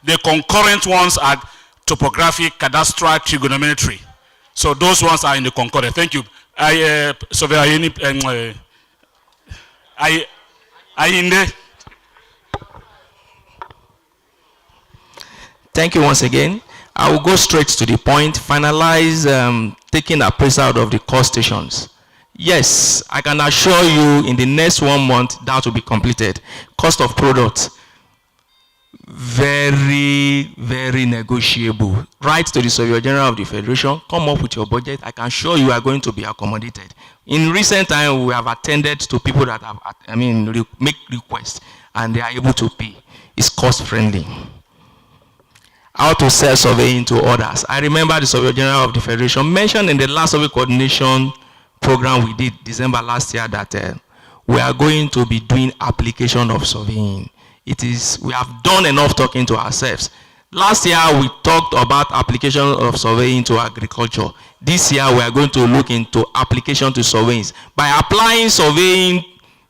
The concurrent ones are topographic, cadastral, trigonometry. So those ones are in the concurrent. Thank you. Thank you once again. I will go straight to the point, finalize taking appraisal of the cost stations. Yes, I can assure you in the next 1 month that will be completed. Cost of product, very, very negotiable. Write to the Surveyor General of the Federation, come up with your budget. I can assure you are going to be accommodated. In recent time, we have attended to people that have, make requests and they are able to pay. It's cost friendly. how to sell surveying to others. I remember the Surveyor General of the Federation mentioned in the last survey coordination program we did December last year that we are going to be doing application of surveying. We have done enough talking to ourselves. Last year we talked about application of surveying to agriculture. This year we are going to look into application to surveying. By applying surveying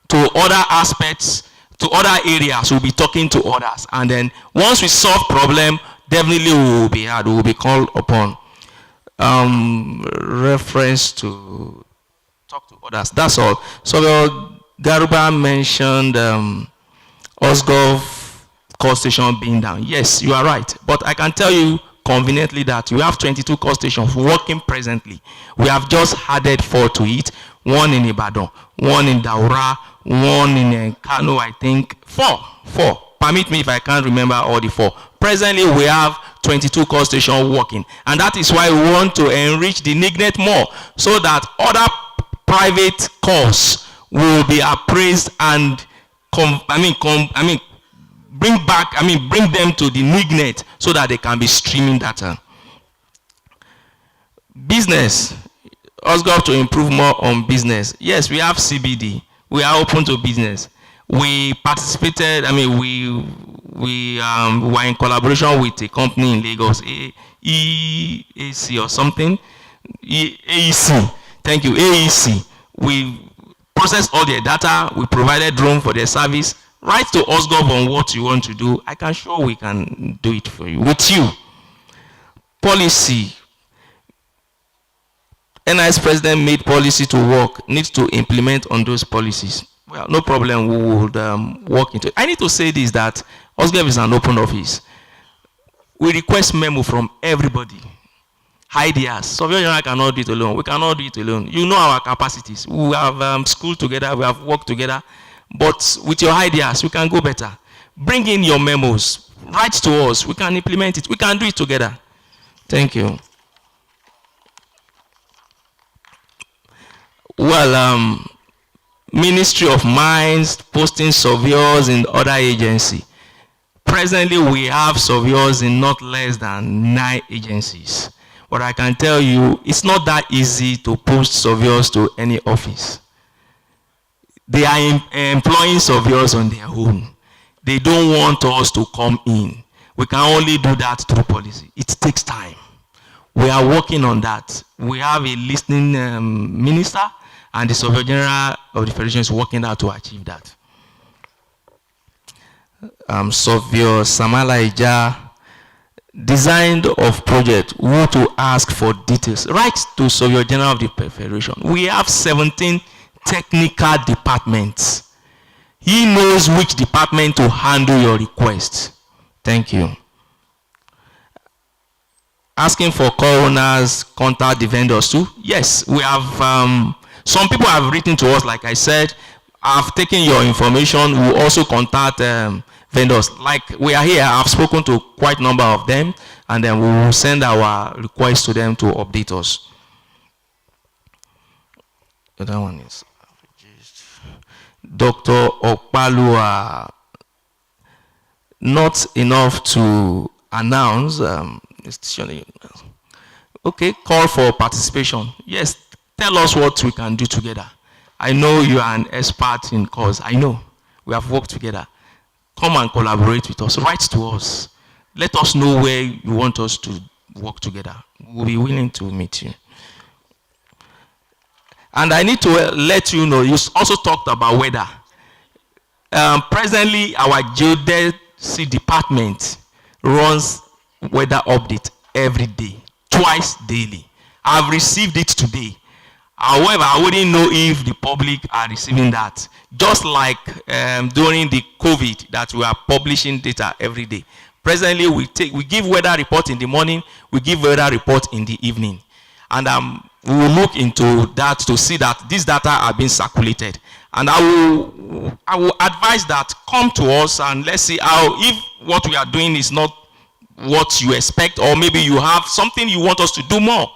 to other aspects, to other areas, we'll be talking to others. And then once we solve problem, definitely we will be called upon. Reference to talk to others. That's all. So Garuba mentioned OSGov call station being down. Yes, you are right. But I can tell you conveniently that we have 22 call stations working presently. We have just added 4 to it. One in Ibadan, one in Daura, one in Kano, I think. 4. Permit me if I can't remember all the 4. Presently, we have 22 call stations working. And that is why we want to enrich the NIGNET more, so that other private calls will be appraised and bring them to the NIGNET so that they can be streaming data. Business. OSGov to improve more on business. Yes, we have CBD. We are open to business. We participated, we were in collaboration with a company in Lagos, AEC or something. AEC. Thank you, AEC. We processed all their data. We provided drone for their service. Write to OSGov on what you want to do. I can show we can do it for you, with you. Policy. NIS president made policy to work, needs to implement on those policies. Well, no problem, we would work into it. I need to say this, that OSGov is an open office. We request memo from everybody. Ideas. Surveyor General cannot do it alone. We cannot do it alone. You know our capacities. We have schooled together, we have worked together. But with your ideas, we can go better. Bring in your memos. Write to us. We can implement it. We can do it together. Thank you. Well, Ministry of Mines posting surveyors in other agencies. Presently, we have surveyors in not less than 9 agencies. But I can tell you, it's not that easy to post surveyors to any office. They are employing surveyors on their own. They don't want us to come in. We can only do that through policy. It takes time. We are working on that. We have a listening minister, and the Surveyor General of the Federation is working out to achieve that. Surveyor Samala Ija, designed of project, who to ask for details. Write to Surveyor General of the Federation. We have 17 technical departments. He knows which department to handle your request. Thank you. Asking for coroner's contact the vendors too. Yes, we have, some people have written to us, like I said. I've taken your information. We will also contact vendors. Like we are here, I've spoken to quite a number of them, and then we will send our request to them to update us. The other one is Dr. Okpalua. Not enough to announce. Okay, call for participation. Yes, tell us what we can do together. I know you are an expert in cause. I know. We have worked together. Come and collaborate with us. Write to us. Let us know where you want us to work together. We'll be willing to meet you. And I need to let you know, you also talked about weather. Presently, our geodesy department runs weather update every day, twice daily. I've received it today. However, I wouldn't know if the public are receiving that. Just like during the COVID, that we are publishing data every day. Presently, we give weather report in the morning, we give weather report in the evening. And we will look into that to see that these data are being circulated. And I will advise that come to us and let's see how, if what we are doing is not what you expect, or maybe you have something you want us to do more,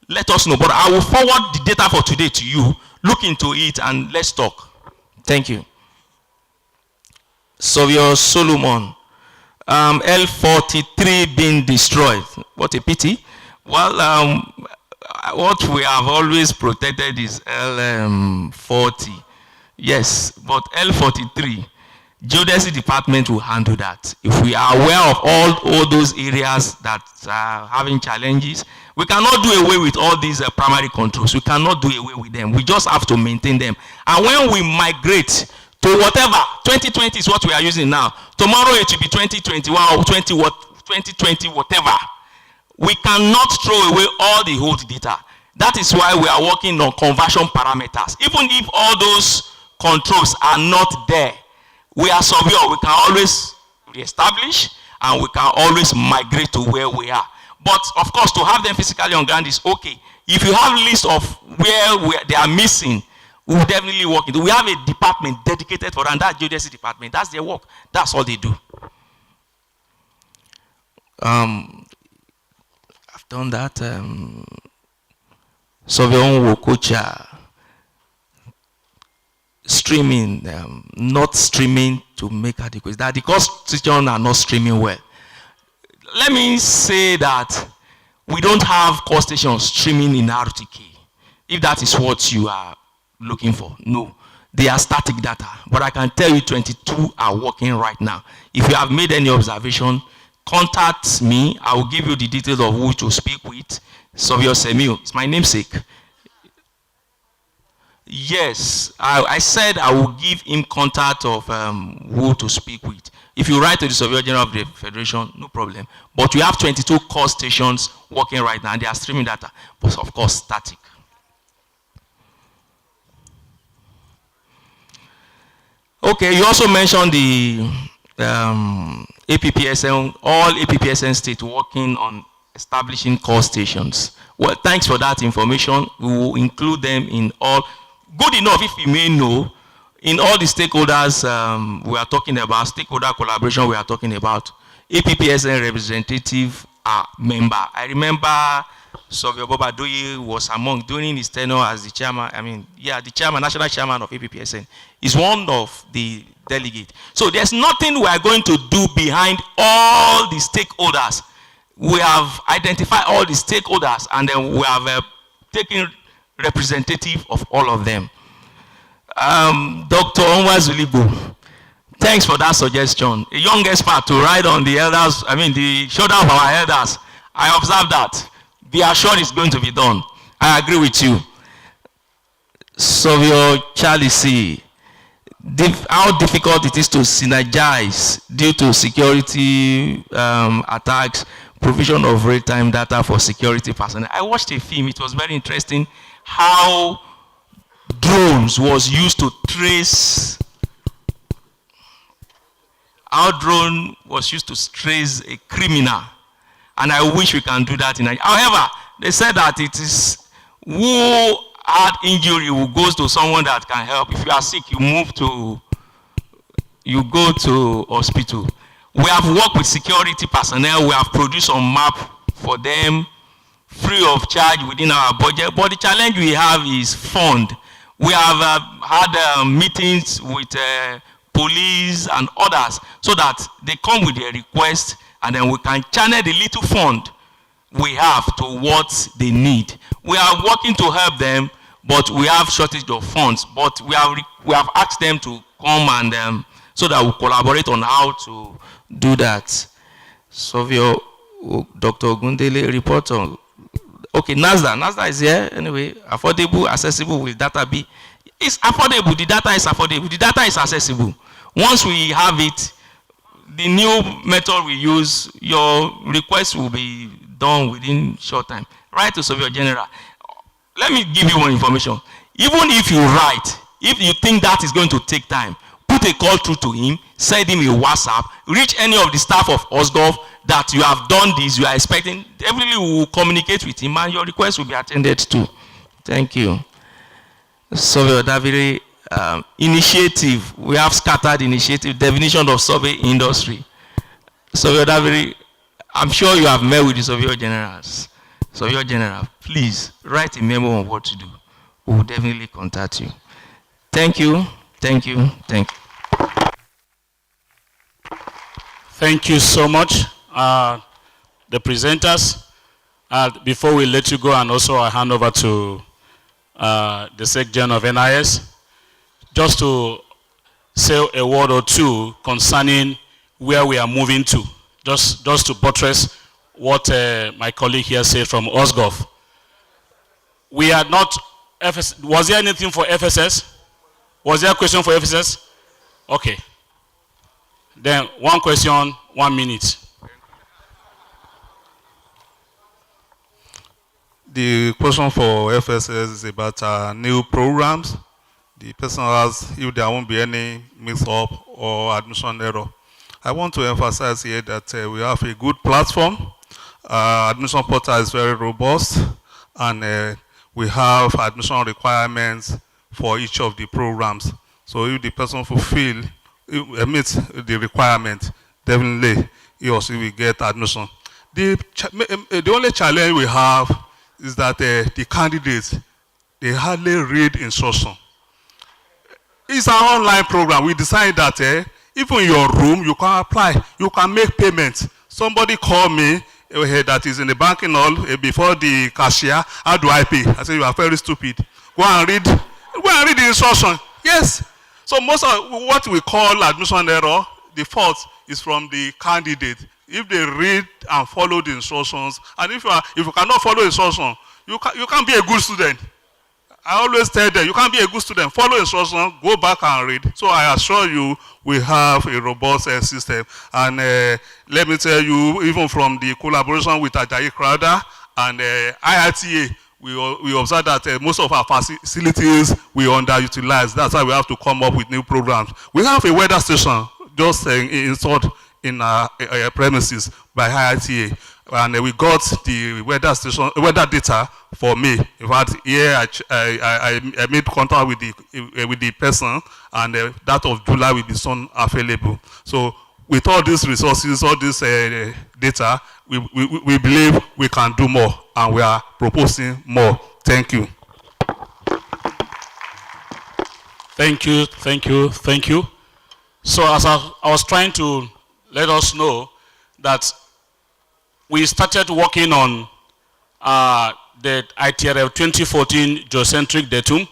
let us know. But I will forward the data for today to you. Look into it and let's talk. Thank you. Surveyor Solomon. L43 being destroyed. What a pity. Well, what we have always protected is L40. Yes, but L43, Geodesy department will handle that. If we are aware of all those areas that are having challenges, we cannot do away with all these primary controls. We cannot do away with them. We just have to maintain them. And when we migrate to whatever, 2020 is what we are using now. Tomorrow it will be 2021 or 2020, whatever. We cannot throw away all the old data. That is why we are working on conversion parameters. Even if all those controls are not there, we are secure. We can always reestablish and we can always migrate to where we are. But of course, to have them physically on ground is okay. If you have a list of where they are missing, we will definitely work it. We have a department dedicated for that, and that geodesy department. That's their work. That's all they do. I've done that. Surveillance Wokocha. Streaming, not streaming to make adequate. That because stations are not streaming well. Let me say that we don't have core stations streaming in RTK. If that is what you are looking for, no. They are static data. But I can tell you 22 are working right now. If you have made any observation, contact me. I will give you the details of who to speak with. Surveyor Semio, it's my namesake. Yes, I said I will give him contact of who to speak with. If you write to the Surveyor General of the Federation, no problem. But we have 22 core stations working right now, and they are streaming data, but of course static. Okay, you also mentioned the APPSN, all APPSN states working on establishing core stations. Well, thanks for that information. We will include them in all. Good enough if you may know, in all the stakeholders we are talking about, stakeholder collaboration we are talking about, APPSN representative are member. I remember Surveyor Boba Doye was among, during his tenure as the chairman, the chairman, national chairman of APPSN, is one of the delegates. So there's nothing we are going to do behind all the stakeholders. We have identified all the stakeholders and then we have taken representative of all of them. Dr. Onwa Zulibo, thanks for that suggestion. A young expert to ride on the elders, the shoulder of our elders. I observed that. Be assured it's going to be done. I agree with you. Surveyor Charlie C. How difficult it is to synergize due to security attacks, provision of real-time data for security personnel. I watched a film, it was very interesting how drones was used to trace, a criminal, and I wish we can do that in Nigeria. However, they said that it is who had injury who goes to someone that can help. If you are sick, you go to hospital. We have worked with security personnel. We have produced a map for them free of charge within our budget. But the challenge we have is fund. We have had meetings with police and others so that they come with their request and then we can channel the little fund we have to what they need. We are working to help them, but we have shortage of funds. But we have asked them to come and so that we collaborate on how to do that. Surveyor Dr. Ogundele report on. Okay, NASDA is here anyway. Affordable, accessible will data be? It's affordable. The data is affordable. The data is accessible. Once we have it, the new method we use, your request will be done within short time. Write to Surveyor General. Let me give you more information. Even if you write, if you think that is going to take time, put a call through to him, send him a WhatsApp, reach any of the staff of OSGov that you have done this, you are expecting, definitely we will communicate with him and your request will be attended to. Thank you. Surveyor Davide, initiative, we have scattered initiative, definition of survey industry. Surveyor Davide, I'm sure you have met with the Surveyor Generals. Surveyor General, please write a memo on what to do. We will definitely contact you. Thank you, thank you, thank you. Thank you so much, the presenters. Before we let you go, and also I hand over to the Secretary of NIS, just to say a word or two concerning where we are moving to, just to buttress what my colleague here said from OSGov. We are not, was there anything for FSS? Was there a question for FSS? Okay. Then one question, 1 minute. The question for FSS is about new programs. The person asks if there won't be any mix-up or admission error. I want to emphasize here that we have a good platform. Admission portal is very robust, and we have admission requirements for each of the programs. So if the person meets the requirement, definitely he or she will get admission. The only challenge we have is that the candidates, they hardly read instruction. It's an online program. We decided that even in your room, you can apply. You can make payments. Somebody called me that is in the banking hall before the cashier. How do I pay? I said, you are very stupid. Go and read the instruction. Yes. So most of what we call admission error, the fault is from the candidate. If they read and follow the instructions, and if you cannot follow instructions, you can't be a good student. I always tell them, you can't be a good student. Follow instructions, go back and read. So I assure you, we have a robust system. And let me tell you, even from the collaboration with Ajayi Crowder and IITA, we observe that most of our facilities we underutilize. That's why we have to come up with new programs. We have a weather station just installed in our premises by IITA. And we got the weather data for May. In fact, here I made contact with the person, and that of July will be soon available. So with all these resources, all this data, we believe we can do more, and we are proposing more. Thank you. Thank you, thank you, thank you. So as I was trying to let us know that we started working on the ITRF 2014 geocentric datum,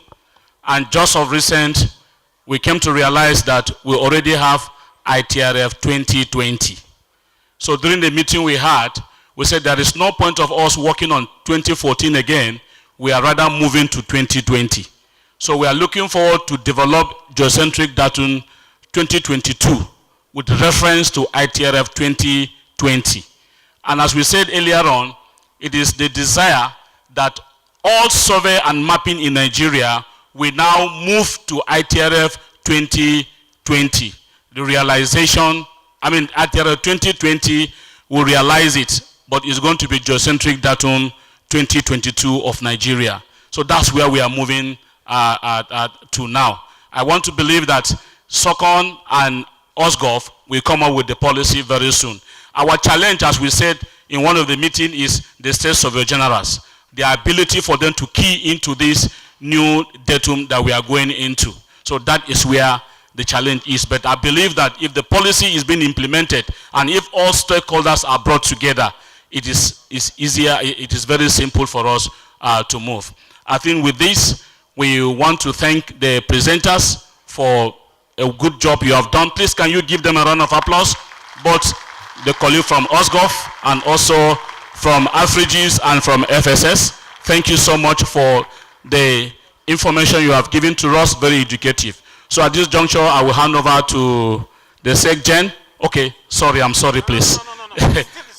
and just of recent, we came to realize that we already have ITRF 2020. So during the meeting we had, we said there is no point of us working on 2014 again, we are rather moving to 2020. So we are looking forward to develop geocentric datum 2022 with reference to ITRF 2020. And as we said earlier on, it is the desire that all survey and mapping in Nigeria will now move to ITRF 2020. The realization, ITRF 2020 will realize it, but it's going to be geocentric datum 2022 of Nigeria. So that's where we are moving to now. I want to believe that SOCON and OSGov will come up with the policy very soon. Our challenge, as we said in one of the meetings, is the state surveyor generals. The ability for them to key into this new datum that we are going into. So that is where the challenge is. But I believe that if the policy is being implemented and if all stakeholders are brought together, it is easier, it is very simple for us to move. I think with this, we want to thank the presenters for a good job you have done. Please, can you give them a round of applause? Both the colleague from OSGov and also from Afrigis and from FSS. Thank you so much for the information you have given to us, very educative. So at this juncture, I will hand over to the SecGen. Okay, sorry, I'm sorry, please.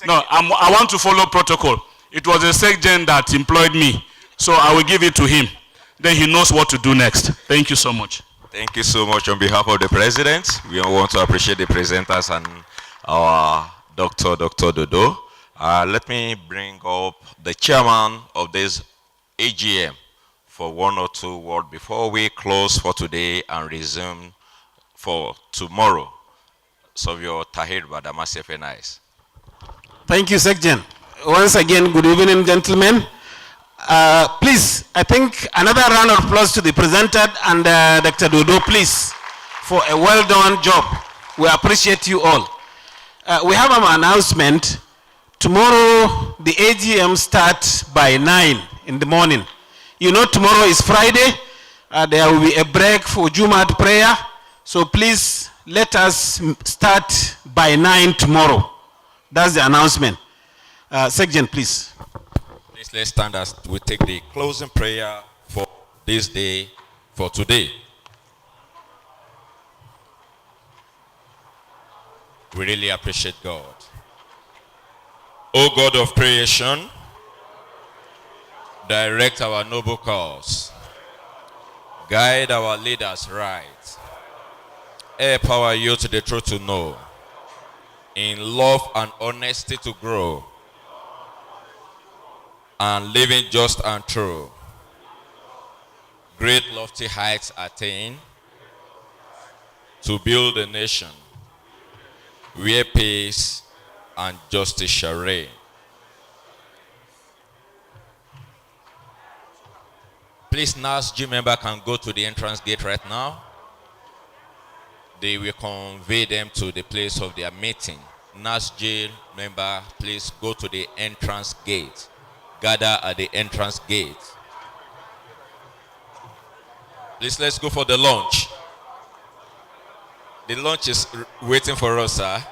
No, I want to follow protocol. It was the SecGen that employed me, so I will give it to him. Then he knows what to do next. Thank you so much. Thank you so much on behalf of the President. We want to appreciate the presenters and our Dr. Dodo. Let me bring up the chairman of this AGM for 1 or 2 words before we close for today and resume for tomorrow. Savio Tahir Badamasi FNIS. Thank you, SecGen. Once again, good evening, gentlemen. Please, I think another round of applause to the presenter and Dr. Dodo, please, for a well-done job. We appreciate you all. We have an announcement. Tomorrow, the AGM starts by 9 in the morning. You know, tomorrow is Friday. There will be a break for Jumat prayer. So please let us start by 9 tomorrow. That's the announcement. Section, please. Please let's stand as we take the closing prayer for this day, for today. We really appreciate God. O God of creation, direct our noble cause. Guide our leaders right. Help our youth the truth to know. In love and honesty to grow. And living just and true. Great lofty heights attain. To build a nation where peace and justice shall reign. Please, NASG member can go to the entrance gate right now. They will convey them to the place of their meeting. NASG member, please go to the entrance gate. Gather at the entrance gate. Please, let's go for the lunch. The lunch is waiting for us, sir.